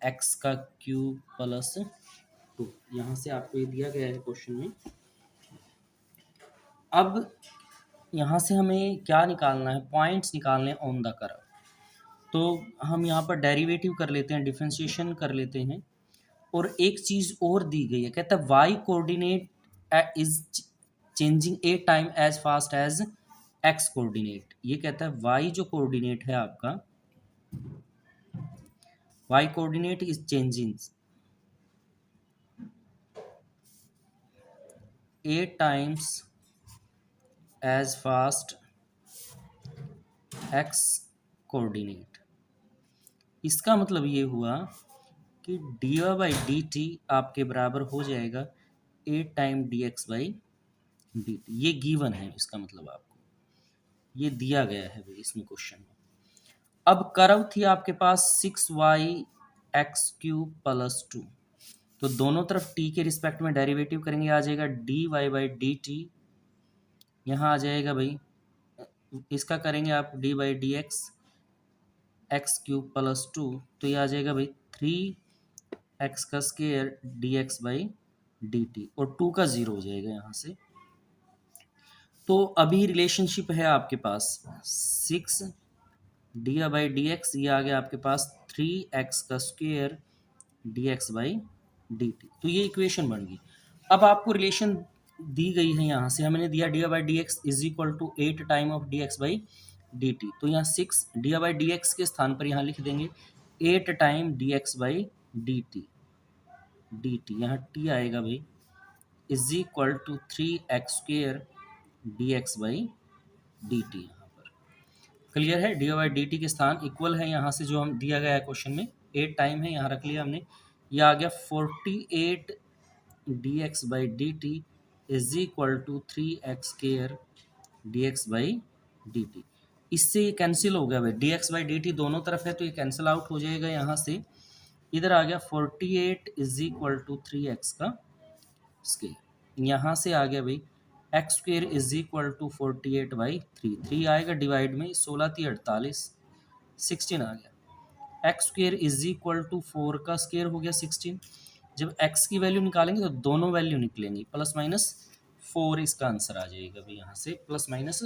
x³ + 2, यहाँ से आपको ये दिया गया है क्वेश्चन में। अब यहाँ से हमें क्या निकालना है, पॉइंट्स निकालने हैं ऑन द कर्व। तो हम यहाँ पर डेरिवेटिव कर लेते हैं, डिफरेंशिएशन कर लेते हैं। और एक चीज़ और दी गई है, कहता है y coordinate is changing 8 time as fast as x coordinate. ये कहता है वाई जो कोऑर्डिनेट है आपका, y coordinate is changing 8 times as fast x coordinate. इसका मतलब ये हुआ कि d y by d t आपके बराबर हो जाएगा 8 time d x by d t. ये गिवन है, इसका मतलब आपको ये दिया गया है भाई इसमें क्वेश्चन में। अब कर्व थी आपके पास 6y(x³ + 2, तो दोनों तरफ t के रिस्पेक्ट में डेरिवेटिव करेंगे, आ जाएगा dy बाई डी टी, यहाँ आ जाएगा भाई इसका करेंगे आप D by d x x³ + 2, तो ये आ जाएगा भाई 3x का square dx by d t, और 2 का 0 हो जाएगा यहाँ से। तो अभी रिलेशनशिप है आपके पास 6 डी बाई डी एक्स, ये आ गया आपके पास 3x का square dx by d t, तो ये इक्वेशन बन गई। अब आपको रिलेशन दी गई है, यहाँ से हमने दिया d by d x is equal to 8 time of dx by d t, तो यहाँ 6 डी बाई डी एक्स के स्थान पर यहाँ लिख देंगे 8 time dx by d t, यहाँ t आएगा भाई is equal to 3x² dx by d t. यहाँ पर क्लियर है, डी बाई डी टी के स्थान इक्वल है यहाँ से जो हम दिया गया है क्वेश्चन में, 8 टाइम है यहाँ रख लिया हमने, यह आ गया 48 dx by d t is equal to 3x² dx by d t. इससे ये कैंसिल हो गया भाई, dx बाई डी टी दोनों तरफ है तो ये कैंसिल आउट हो जाएगा यहाँ से, इधर आ गया 48 इज इक्वल टू 3x का स्क्वायर। यहाँ से आ गया भाई x square is equal to 48/3, 3 आएगा डिवाइड में, 16 × 48 16 आ गया। X square is equal to 4 का स्क्वायर हो गया 16। जब x की वैल्यू निकालेंगे तो दोनों वैल्यू निकलेंगी, प्लस माइनस 4 इसका आंसर आ जाएगा भाई, यहाँ से प्लस माइनस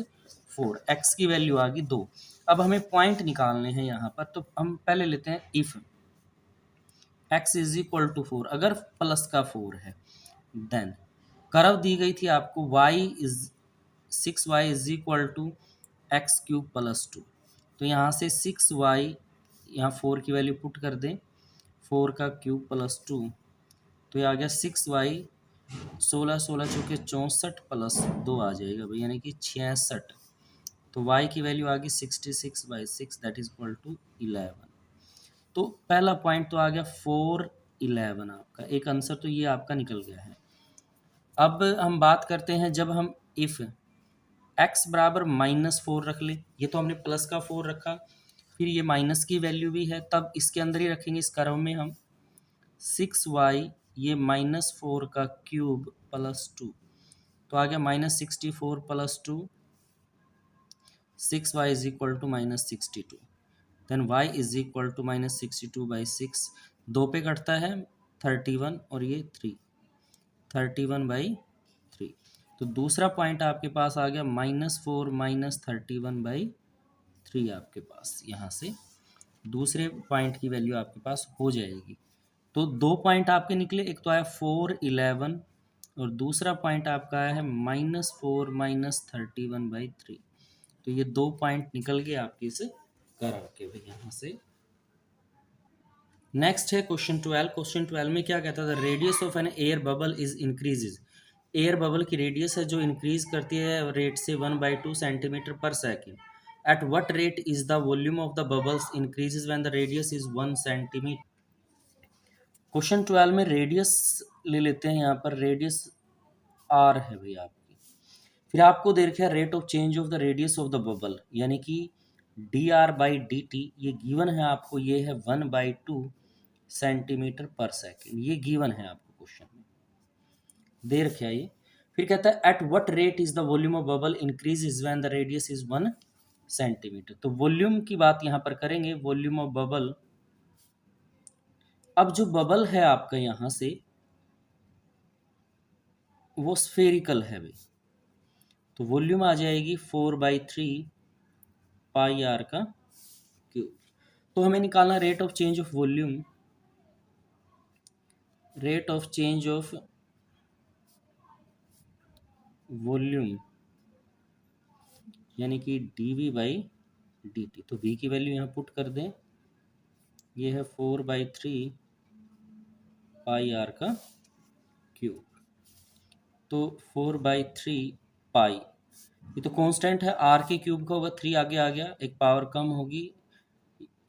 4, x की वैल्यू आ गई 2। अब हमें पॉइंट निकालने हैं यहाँ पर, तो हम पहले लेते हैं if x is equal to 4, अगर प्लस का 4 है देन कर्व दी गई थी आपको y is 6y is equal to x cube plus 2। तो यहाँ से 6y, यहाँ 4 की वैल्यू पुट कर दें, 4 का क्यूब प्लस 2, तो ये आ गया 6y, 16 16 चौके 64 प्लस 2 आ जाएगा भाई, यानी कि 66। तो y की वैल्यू आ गई 66/6 दैट इज इक्वल टू 11। तो पहला पॉइंट तो आ गया 4 11 आपका, एक आंसर तो ये आपका निकल गया है। अब हम बात करते हैं जब हम इफ x बराबर -4 रख ले, ये तो हमने प्लस का 4 रखा, फिर ये माइनस की वैल्यू भी है, तब इसके अंदर ही रखेंगे इस कर्व में हम 6y, ये -4 का क्यूब प्लस 2, तो आ गया -64 plus 2, 6y is equal to -62, then y is equal to -62/6, 2 पे कटता है 31 और ये 3, 31/3। तो दूसरा पॉइंट आपके पास आ गया -4 -31/3 आपके पास, यहाँ से दूसरे पॉइंट की वैल्यू आपके पास हो जाएगी। तो 2 पॉइंट आपके निकले, एक तो आया 4 11 और दूसरा पॉइंट आपका आया है -4 -31/3। तो ये 2 पॉइंट निकल गए आपके इस कर्व के भाई यहाँ से। नेक्स्ट है क्वेश्चन 12। क्वेश्चन 12 में क्या कहता था, radius of an air bubble is increases. Air bubble की रेडियस है जो इंक्रीज करती है रेट से 1/2 centimetre per second. At what rate is the volume of the bubbles increases when the radius is 1 centimetre. Question 12 में radius ले लेते हैं, यहाँ पर रेडियस आर है भाई आपकी, फिर आपको दे रखा है rate of change of the radius of the bubble, यानी कि dr/dt, ये गिवन है आपको, ये है 1/2 सेंटीमीटर पर सेकेंड, ये गिवन है आपको क्वेश्चन में दे रखा है ये। फिर कहता है at what rate is the volume of bubble increases when the radius is 1 centimetre. तो वॉल्यूम की बात यहाँ पर करेंगे, वॉल्यूम ऑफ बबल। अब जो बबल है आपका यहाँ से वो स्फेरिकल है भाई, तो वॉल्यूम आ जाएगी 4/3 पाई आर का क्यूब। तो हमें निकालना rate of change of volume, rate of change of volume यानी कि dv/dt। तो v की वैल्यू यहाँ पुट कर दें, ये है 4/3 पाई आर का क्यूब। तो 4/3 पाई, ये तो कांस्टेंट है, आर के क्यूब का होगा, 3 आगे आ गया, एक पावर कम होगी,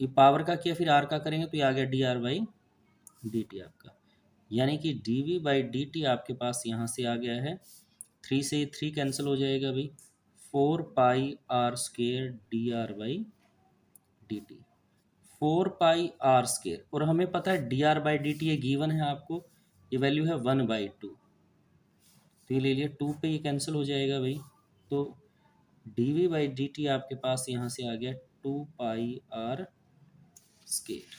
ये पावर का किया फिर आर का करेंगे तो ये आ गया dr/dt आपका, यानी कि dv/dt आपके पास यहाँ से आ गया है, 3 से 3 कैंसिल हो जाएगा भाई, 4πr² dr/dt, 4πr²। और हमें पता है dr/dt ये गिवन है आपको, ये वैल्यू है 1/2, तो ये ले लिया, 2 पे ये कैंसिल हो जाएगा भाई, तो dv/dt आपके पास यहाँ से आ गया 2πr²,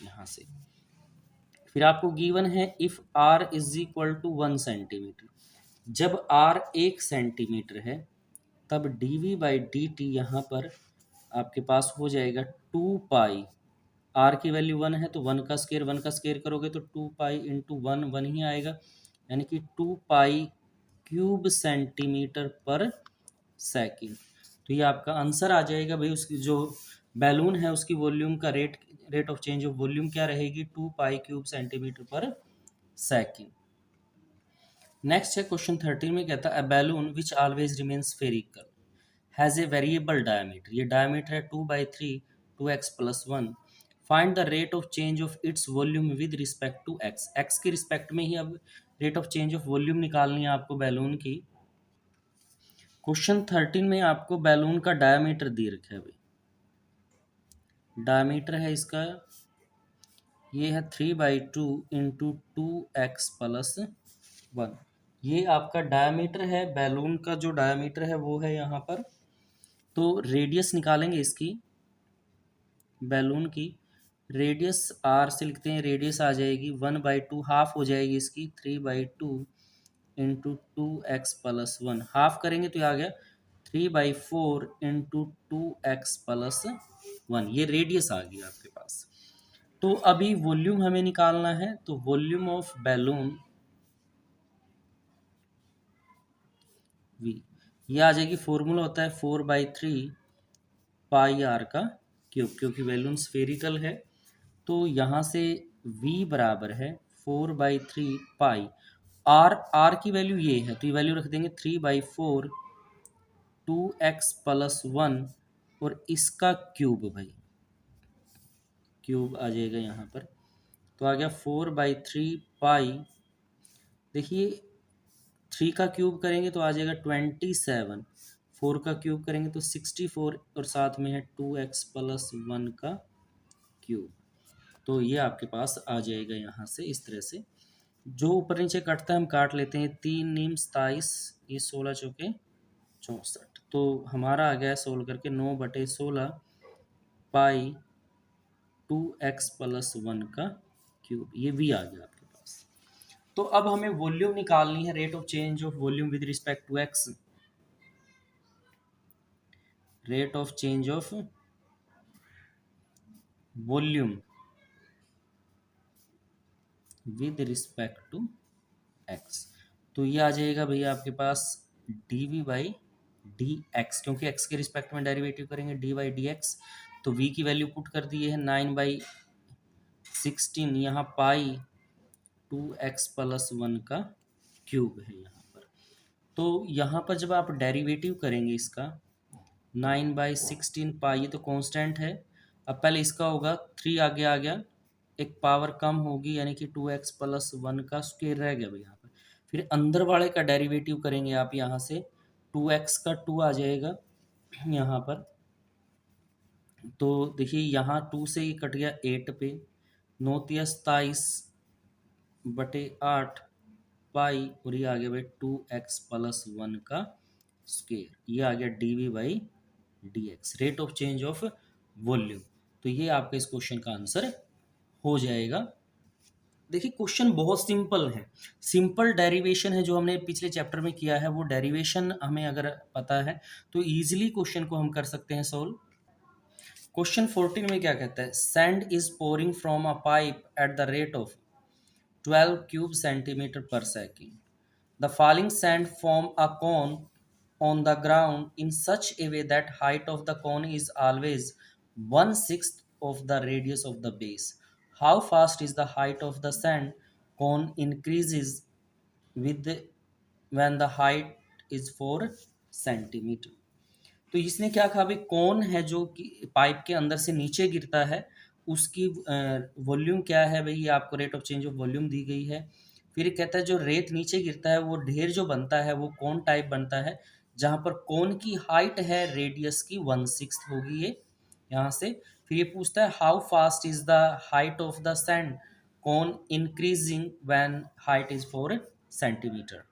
यहाँ से। फिर आपको गिवन है if r is equal to 1 centimetre, जब r 1 सेंटीमीटर है तब dv/dt यहाँ पर आपके पास हो जाएगा 2 पाई, r की वैल्यू 1 है तो 1 का स्क्वायर करोगे तो 2 पाई इंटू 1 1 ही आएगा, यानी कि 2 pi cube centimetre per second. तो ये आपका आंसर आ जाएगा भाई, उसकी जो बैलून है उसकी वॉल्यूम का rate of change of volume क्या रहेगी, 2 pi cube centimetre per second. Next है क्वेश्चन 13 में कहता है a balloon which always remains spherical has a variable diameter, ये डायमीटर है 2/3 2x + 1, find the rate of change of its volume with respect to x, x के respect में ही अब rate of change of volume निकालनी है आपको balloon की। क्वेश्चन 13 में आपको बैलून का डायमीटर दे रखा है भाई, डायमीटर है इसका ये है 3/2 इंटू 2x+1। ये आपका डायमीटर है, बैलून का जो डायमीटर है वो है यहाँ पर। तो रेडियस निकालेंगे इसकी, बैलून की रेडियस r से लिखते हैं, रेडियस आ जाएगी 1/2, हाफ हो जाएगी इसकी 3/2 इंटू 2x+1। हाफ करेंगे तो ये आ गया 3/4 इंटू 2x+1। ये रेडियस आ गई आपके पास। तो अभी वॉल्यूम हमें निकालना है, तो वॉल्यूम ऑफ बैलून v, ये आ जाएगी, फॉर्मूला होता है 4/3 पाई आर का क्यूब, क्योंकि बैलून स्फेरिकल है। तो यहाँ से v बराबर है 4/3 पाई, r की वैल्यू ये है, तो ये वैल्यू रख देंगे 3/4 2x+1 और इसका क्यूब, भाई क्यूब आ जाएगा यहाँ पर। तो आ गया 4/3 पाई, देखिए 3 का क्यूब करेंगे तो आ जाएगा 27, 4 का क्यूब करेंगे तो 64 और साथ में है 2x+1 का क्यूब। तो ये आपके पास आ जाएगा यहाँ से इस तरह से। जो ऊपर नीचे कटता है हम काट लेते हैं। 3 नीम 27, ये 16 चौके 64। तो हमारा आ गया सोल्व करके 9/16 पाई 2x+1 का क्यूब, ये v आ गया आपके पास। तो अब हमें वॉल्यूम निकालनी है, rate of change of volume with respect to x, rate of change of volume with respect to x। तो ये आ जाएगा भैया आपके पास dv/dx, क्योंकि x के रिस्पेक्ट में डेरिवेटिव करेंगे dy/dx। तो v की वैल्यू पुट कर दिए है 9/16, यहाँ पाई 2x+1 का क्यूब है यहाँ पर। तो यहाँ पर जब आप डेरिवेटिव करेंगे इसका 9/16 पाई, ये तो कांस्टेंट है। अब पहले इसका होगा 3 आगे आ गया, एक पावर कम होगी यानी कि 2x+1 का स्क्वायर रह गया भाई यहाँ पर। फिर अंदर वाले का डेरिवेटिव करेंगे आप, यहाँ से 2x का 2 आ जाएगा यहाँ पर। तो देखिए यहाँ 2 से ही कट गया 8 पे, 9×27/8 पाई, और ये आ गया भाई 2x+1 का स्क्वायर। ये आ गया dv/dx, rate of change of volume. तो ये आपका इस क्वेश्चन का आंसर हो जाएगा। देखिए क्वेश्चन बहुत सिंपल है, सिंपल डेरिवेशन है जो हमने पिछले चैप्टर में किया है, वो डेरिवेशन हमें अगर पता है तो इजीली क्वेश्चन को हम कर सकते हैं सोल्व। क्वेश्चन 14 में क्या कहता है, sand is pouring from a pipe eight the rate of 12 cube centimetre per second. The falling sand form a cone on the ground in such a way that height of the cone is always 1/6 of the radius of the base. How fast is the height of the sand cone increases with when the height is 4 centimeter. तो इसने क्या कहा भाई, कौन है जो कि pipe के अंदर से नीचे गिरता है, उसकी वॉल्यूम क्या है भाई, ये आपको rate of change of volume दी गई है। फिर कहता है जो रेत नीचे गिरता है वो ढेर जो बनता है वो कौन टाइप बनता है, जहाँ पर कौन की हाइट है रेडियस की 1/6 होगी ये यहाँ से। फिर ये पूछता है how fast is the height of the sand cone increasing when height is 4 centimetre.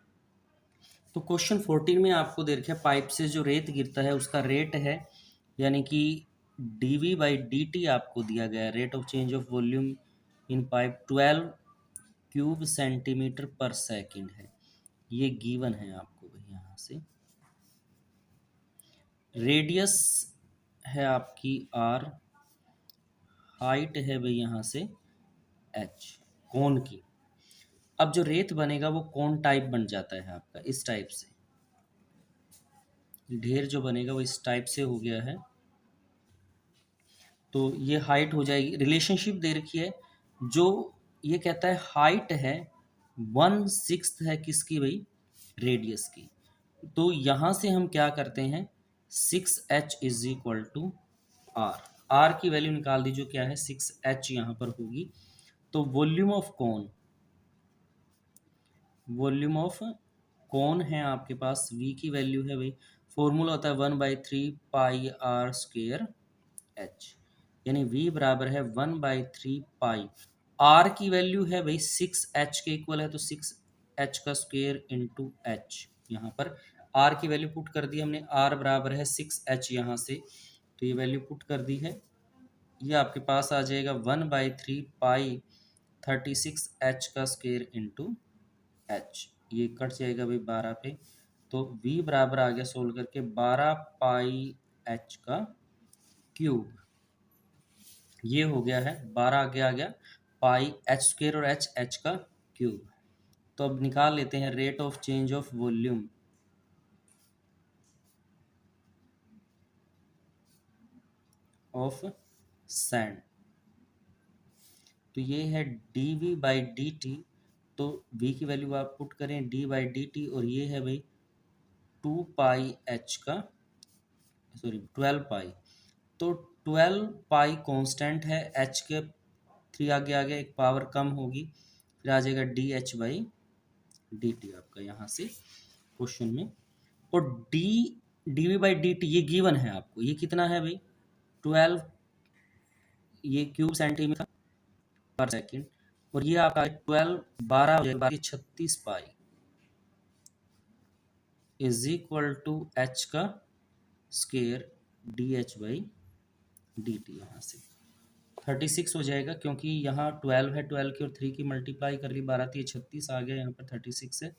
तो क्वेश्चन 14 में आपको दे रखा है पाइप से जो रेत गिरता है उसका रेट है, यानी कि dv/dt आपको दिया गया है, rate of change of volume in pipe 12 cube centimetre per second है, ये गिवन है आपको भाई यहाँ से। रेडियस है आपकी r, हाइट है भाई यहाँ से h कोन की। अब जो रेत बनेगा वो कौन टाइप बन जाता है आपका, इस टाइप से, ढेर जो बनेगा वो इस टाइप से हो गया है। तो ये हाइट हो जाएगी, रिलेशनशिप दे रखी है, जो ये कहता है हाइट है 1/6 है किसकी भाई, रेडियस की। तो यहाँ से हम क्या करते हैं 6h is equal to r की वैल्यू निकाल दी, जो क्या है 6h यहाँ पर होगी। तो वॉल्यूम ऑफ कौन, वॉल्यूम ऑफ कौन है आपके पास, v की वैल्यू है भाई, फॉर्मूला होता है 1/3 पाई r स्क्वेयर h, यानी v बराबर है 1/3 पाई आर की वैल्यू है भाई 6h के इक्वल है, तो 6h का स्क्वायर इंटू एच, यहाँ पर आर की वैल्यू पुट कर दी हमने, आर बराबर है 6h यहाँ से, तो ये वैल्यू पुट कर दी है। ये आपके पास आ जाएगा 1/3 पाई 36h का स्क्वायर इंटू एच, ये कट जाएगा भाई 12 पे, तो v बराबर आ गया सोल्व करके 12 पाई h का क्यूब, ये हो गया है 12 आगे आ गया पाई एच स्क्वायर और एच का क्यूब। तो अब निकाल लेते हैं rate of change of volume of sand, तो ये है dv/dt, तो v की वैल्यू आप पुट करें d/dt, और ये है भाई 2 पाई h का, सॉरी 12 पाई, तो 12 पाई कांस्टेंट है, h के 3 आगे आ गया, एक पावर कम होगी, फिर आ जाएगा dh/dt आपका यहाँ से क्वेश्चन में। और dv/dt ये गिवन है आपको, ये कितना है भाई 12, ये क्यूब सेंटीमीटर पर सेकंड, और ये आपका 12 12 हो जाएगा 36 pi is equal to h का स्क्वायर dh/dt, यहाँ से 36 हो जाएगा, क्योंकि यहाँ 12 है, 12 की और 3 की मल्टीप्लाई कर ली, 12 3 36 आ गया, यहाँ पर 36 है।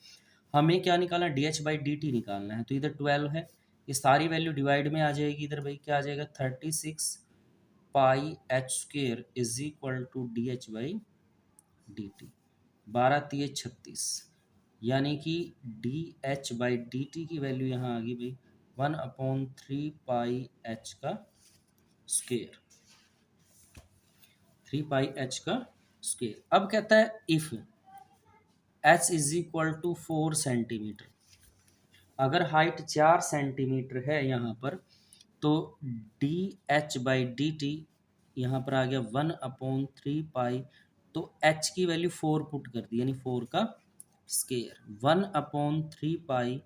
हमें क्या निकालना है, dh/dt निकालना है, तो इधर 12 है, ये सारी वैल्यू डिवाइड में आ जाएगी, इधर भाई क्या आ जाएगा 36 pi h square is equal to dh/dt, 12 3 36, यानी कि dh/dt की वैल्यू यहाँ आ गई भाई 1/3 पाई h का स्क्वायर, 3 पाई h का स्क्वायर। अब कहता है if h is equal to 4 centimetre, अगर हाइट 4 सेंटीमीटर है यहाँ पर, तो dh/dt यहाँ पर आ गया 1/3 पाई, तो h की वैल्यू 4 पुट कर दी, यानी 4 का स्क्वायर, 1/3 पाई,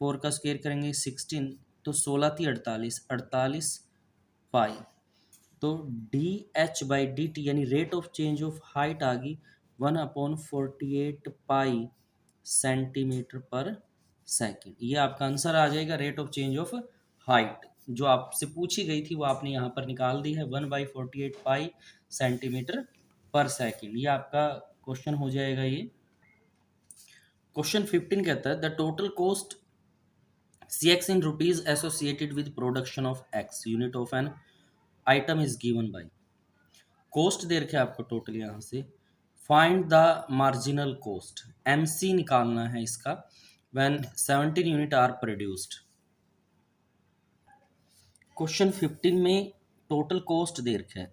4 का स्क्वायर करेंगे 16, तो 16 थी 48, 48 पाई, तो dh/dt यानी rate of change of height आ गई 1/48 पाई सेंटीमीटर पर सेकंड। ये आपका आंसर आ जाएगा rate of change of height, जो आपसे पूछी गई थी वो आपने यहाँ पर निकाल दी है 1/48 पाई सेंटीमीटर पर सेकंड, ये आपका क्वेश्चन हो जाएगा। ये क्वेश्चन 15 कहता है the total cost cx in rupees associated with production of x unit of an item is given by, cost दे रखे आपको टोटल, यहाँ से find the marginal cost, MC निकालना है इसका, when 17 unit are produced. Question 15 में टोटल कॉस्ट दे रखा है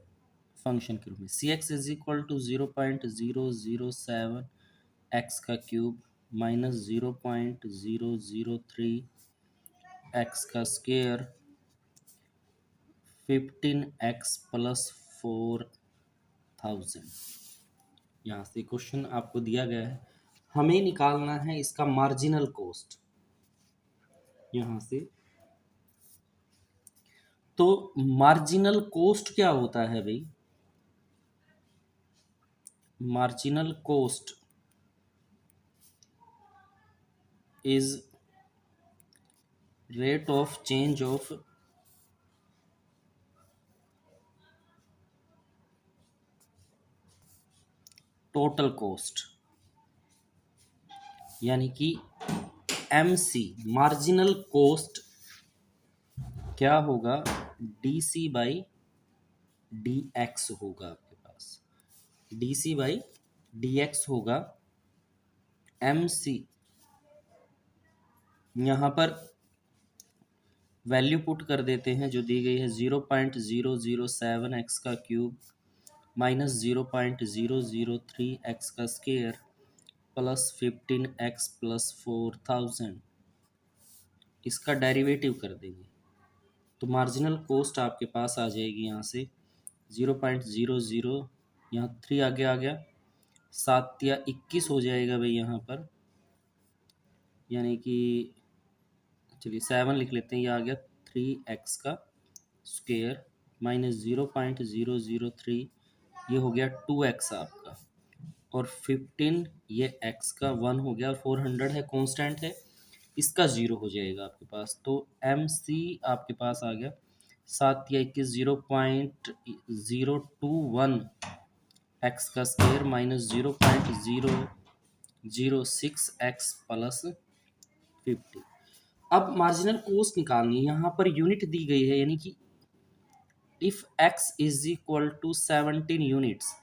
फंक्शन के रूप में, C X is equal to 0.007 X का क्यूब माइनस 0.003 एक्स का स्क्वायर 15x प्लस 4000। यहाँ से क्वेश्चन आपको दिया गया है, हमें निकालना है इसका मार्जिनल कॉस्ट, यहाँ से तो मार्जिनल कॉस्ट क्या होता है भाई, marginal cost is rate of change of total cost, यानी कि एमसी मार्जिनल कॉस्ट क्या होगा, dc/dx होगा, आपके पास dc/dx होगा। mc यहाँ पर वैल्यू पुट कर देते हैं जो दी गई है 0.007 एक्स का क्यूब माइनस 0.003 एक्स का स्क्वायर प्लस 15x प्लस 4000, इसका डेरिवेटिव कर देंगे, तो मार्जिनल कॉस्ट आपके पास आ जाएगी यहाँ से 0.00, यहाँ 3 आगे आ गया, 7 या 21 हो जाएगा भाई यहाँ पर, यानी कि चलिए 7 लिख लेते हैं, ये आ गया 3x का स्क्वायर माइनस 0.003, ये हो गया 2x आपका, और 15 ये x का 1 हो गया और 400 है कांस्टेंट है, इसका 0 हो जाएगा आपके पास। तो MC आपके पास आ गया 7 या 21 0.021 x का स्क्वायर माइनस 0.006 x प्लस 50। अब मार्जिनल कॉस्ट निकालनी है, यहाँ पर यूनिट दी गई है, यानी कि if x is equal to 17 units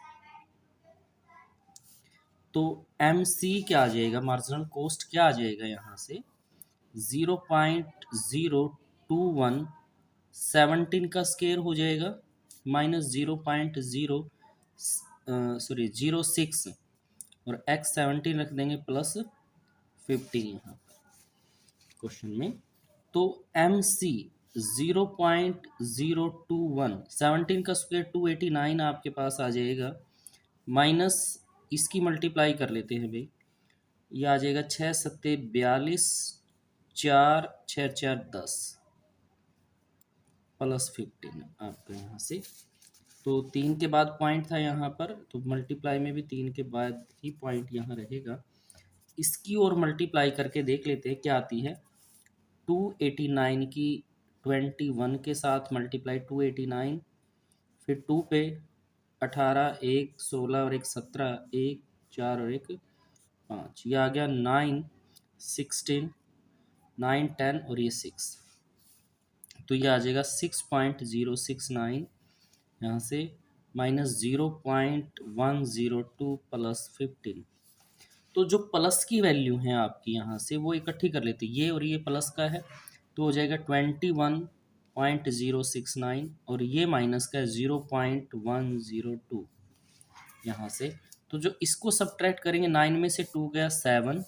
तो MC क्या आ जाएगा, मार्जिनल कॉस्ट क्या आ जाएगा यहाँ से 0.021 17 का स्क्वायर हो जाएगा माइनस 0.06 और x 17 रख देंगे प्लस 15 यहाँ क्वेश्चन में। तो MC 0.021 17 का स्क्वायर 289 आपके पास आ जाएगा माइनस इसकी मल्टीप्लाई कर लेते हैं भाई, ये आ जाएगा 6 सत्ते 42 4 6 4 10 प्लस 15 आपका यहाँ से। तो 3 के बाद पॉइंट था यहाँ पर, तो मल्टीप्लाई में भी 3 के बाद ही पॉइंट यहाँ रहेगा। इसकी और मल्टीप्लाई करके देख लेते हैं क्या आती है। 289 की 21 के साथ मल्टीप्लाई 289, फिर 2 पे 18 1 16 और 1 17 1 4 और 1 5, ये आ गया 9 16 9 10 और ये 6, तो ये आ जाएगा 6.069 यहाँ से माइनस 0.102 प्लस 15। तो जो प्लस की वैल्यू है आपकी यहाँ से वो इकट्ठी कर लेते, ये और ये प्लस का है तो हो जाएगा 21.069 और ये माइनस का है 0.102 यहाँ से। तो जो इसको सब्ट्रैक्ट करेंगे 9 में से 2 गया 7,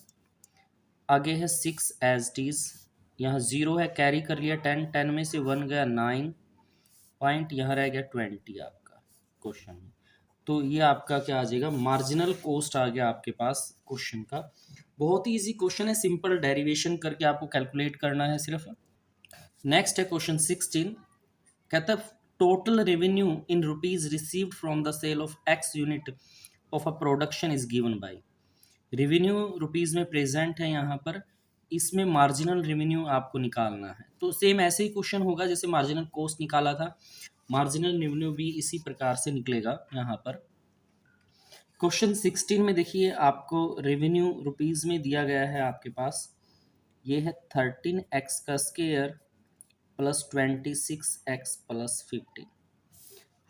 आगे है 6 एज टीज, यहाँ 0 है कैरी कर लिया 10, 10 में से 1 गया 9 पॉइंट, यहाँ रह गया 20 आपका क्वेश्चन में। तो ये आपका क्या आ जाएगा, मार्जिनल कॉस्ट आ गया आपके पास क्वेश्चन का। बहुत ही इजी क्वेश्चन है, सिंपल डेरिवेशन करके आपको कैलकुलेट करना है सिर्फ। नेक्स्ट है क्वेश्चन 16, कहता है total revenue in rupees received from the sale of x unit of a production is given by. Revenue rupees में प्रेजेंट है यहाँ पर, इसमें मार्जिनल रेवेन्यू आपको निकालना है। तो सेम ऐसे ही क्वेश्चन होगा जैसे मार्जिनल कॉस्ट निकाला था, मार्जिनल रेवेन्यू भी इसी प्रकार से निकलेगा यहाँ पर। क्वेश्चन 16 में देखिए आपको रेवेन्यू रुपीज में दिया गया है आपके पास, ये है 13x का स्क्वायर प्लस 26x प्लस 15।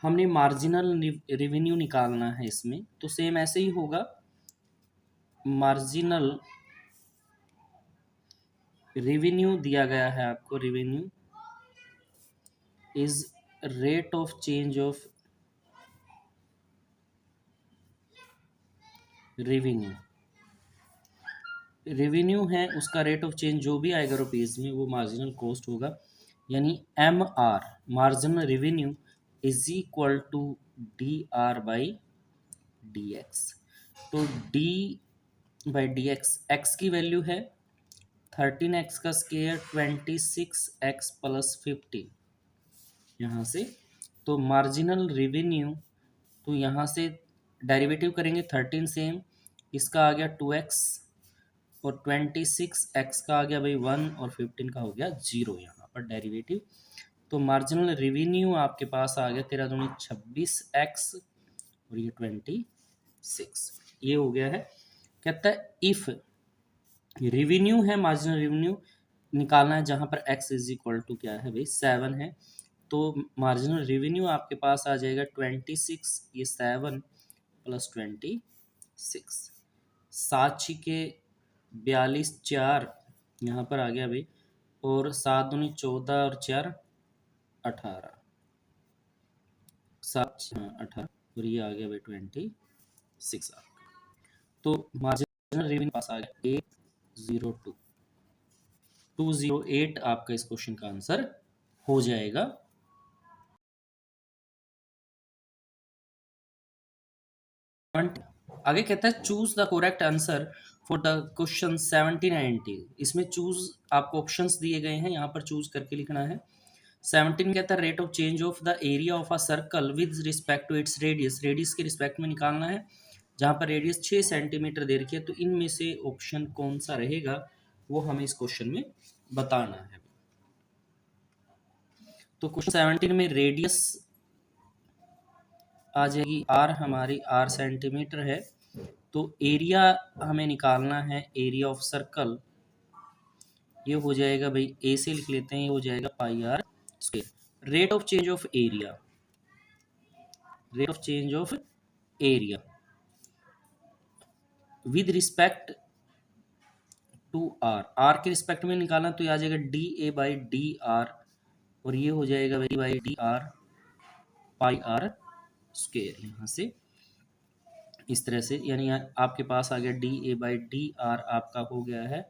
हमने मार्जिनल रेवेन्यू निकालना है इसमें, तो सेम ऐसे ही होगा, मार्जिनल रेवेन्यू दिया गया है आपको, revenue is rate of change of revenue, revenue है उसका रेट ऑफ चेंज जो भी आएगा रुपीज में वो मार्जिनल कॉस्ट होगा, यानी MR marginal revenue is equal to DR by DX। तो D बाई DX, x की वैल्यू है 13x का स्क्वायर 26x प्लस 15 यहाँ से। तो मार्जिनल रेवेन्यू, तो यहाँ से डेरिवेटिव करेंगे 13 सेम, इसका आ गया 2x और 26x का आ गया भाई 1 और 15 का हो गया 0 यहाँ पर डेरिवेटिव। तो मार्जिनल रेवेन्यू आपके पास आ गया 13 दूनी 26x और ये 26, ये हो गया है। कहता है इफ रेवेन्यू है, मार्जिनल रेवेन्यू निकालना है जहाँ पर x इज इक्वल टू क्या है भाई 7 है, तो मार्जिनल रेवेन्यू आपके पास आ जाएगा 26, ये 7 प्लस 26, 7 के 42 4 यहाँ पर आ गया भाई, और 7 दूनी 14 और 4 18, 7 18 और ये आ गया भाई 26 आपका। तो मार्जिनल रेवेन्यू पास आ गया 802 208 आपका इस क्वेश्चन का आंसर हो जाएगा। आगे कहता है choose the correct answer for the question 17 and 18। इसमें चूज आपको ऑप्शंस दिए गए हैं, यहाँ पर चूज करके लिखना है। 17 कहता है rate of change of the area of a circle with respect to its radius, radius के रिस्पेक्ट में निकालना है। जहाँ पर रेडियस 6 सेंटीमीटर दे रखी है। तो इनमें से ऑप्शन कौन सा रहेगा वो हमें इस क्वेश्चन में बताना है। तो क्वेश्चन 17 में रेडियस आ जाएगी r, हमारी r सेंटीमीटर है। तो एरिया हमें निकालना है, एरिया ऑफ सर्कल, ये हो जाएगा भाई a से लिख लेते हैं, ये हो जाएगा pi r square. Rate of change of area, rate of change of area with respect to r, r के रिस्पेक्ट में निकालना तो ये आ जाएगा d A by d r, और ये हो जाएगा भाई by d r pi r square. यहाँ से इस तरह से, यानी आपके पास आ गया D A by d are आपका हो गया है,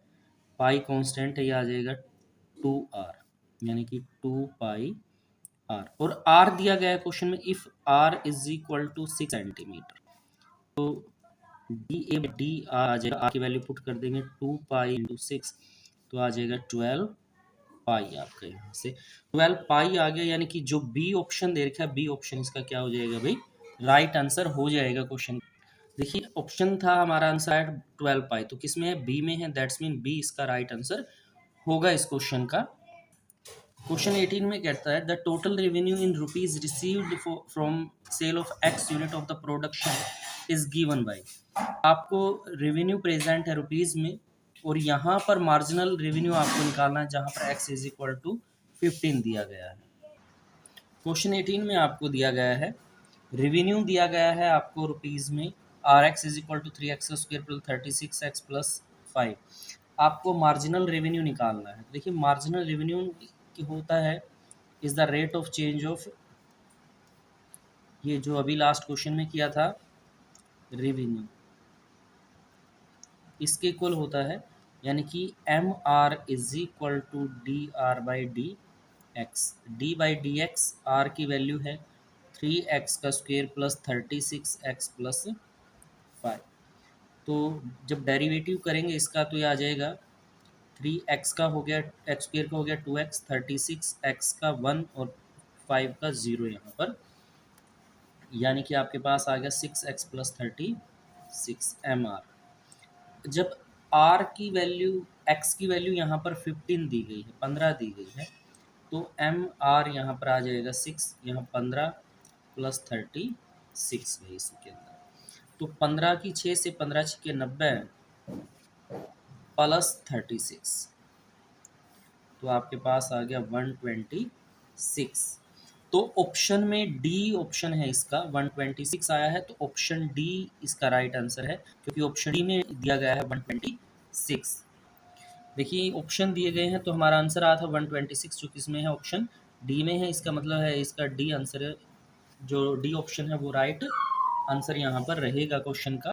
पाई कांस्टेंट है, ये आ जाएगा 2r, यानी कि 2 पाई r, और r दिया गया है क्वेश्चन में, if r is equal to 6 centimetre. तो d A by d R आ जाएगा, r की वैल्यू पुट कर देंगे 2 पाई इंटू 6, तो आ जाएगा 12 पाई आपका। यहाँ से 12 पाई आ गया, यानी कि जो बी ऑप्शन दे रखा है, बी ऑप्शन इसका क्या हो जाएगा भाई, राइट आंसर हो जाएगा क्वेश्चन। देखिए ऑप्शन था हमारा आंसर है 12 पाई, तो किस में है, बी में है, दैट्स मीन बी इसका राइट आंसर होगा इस क्वेश्चन का। क्वेश्चन 18 में कहता है the total revenue in rupees received from sale of x unit of the production is given by. आपको रेवेन्यू प्रेजेंट है रुपीज में, और यहाँ पर मार्जिनल रेवेन्यू आपको निकालना है, जहाँ पर x इज इक्वल टू 15 दिया गया है। क्वेश्चन 18 में आपको दिया गया है रेवेन्यू दिया गया है आपको रुपीज में, r x is equal to 3x square plus 36x plus 5। आपको मार्जिनल रेवेन्यू निकालना है। देखिए मार्जिनल रेवेन्यू होता है is the rate of change of, ये जो अभी लास्ट क्वेश्चन में किया था रेवेन्यू, इसके इक्वल होता है, यानी कि m r is equal to d r by d x, d by d x r की वैल्यू है 3x का स्क्वायर प्लस 36x प्लस 5। तो जब डेरिवेटिव करेंगे इसका तो ये आ जाएगा 3x का हो गया, एक्स स्क्वायर का हो गया 2x, 36x का 1 और 5 का 0 यहाँ पर, यानी कि आपके पास आ गया 6x प्लस 36 mr। जब r की वैल्यू, x की वैल्यू यहाँ पर 15 दी गई है, 15 दी गई है, तो mr यहाँ पर आ जाएगा 6, यहाँ 15 प्लस 36 है इसके अंदर। तो 15 की 6 से 15 छक्के 90 प्लस 36, तो आपके पास आ गया 126। तो ऑप्शन में डी ऑप्शन है इसका, 126 आया है, तो ऑप्शन डी इसका राइट आंसर है, क्योंकि ऑप्शन डी में दिया गया है 126। देखिए ऑप्शन दिए गए हैं, तो हमारा आंसर आया था 126, जो किसमें है, ऑप्शन डी में है। इसका मतलब है इसका डी आंसर है, जो डी ऑप्शन है वो राइट आंसर यहाँ पर रहेगा क्वेश्चन का।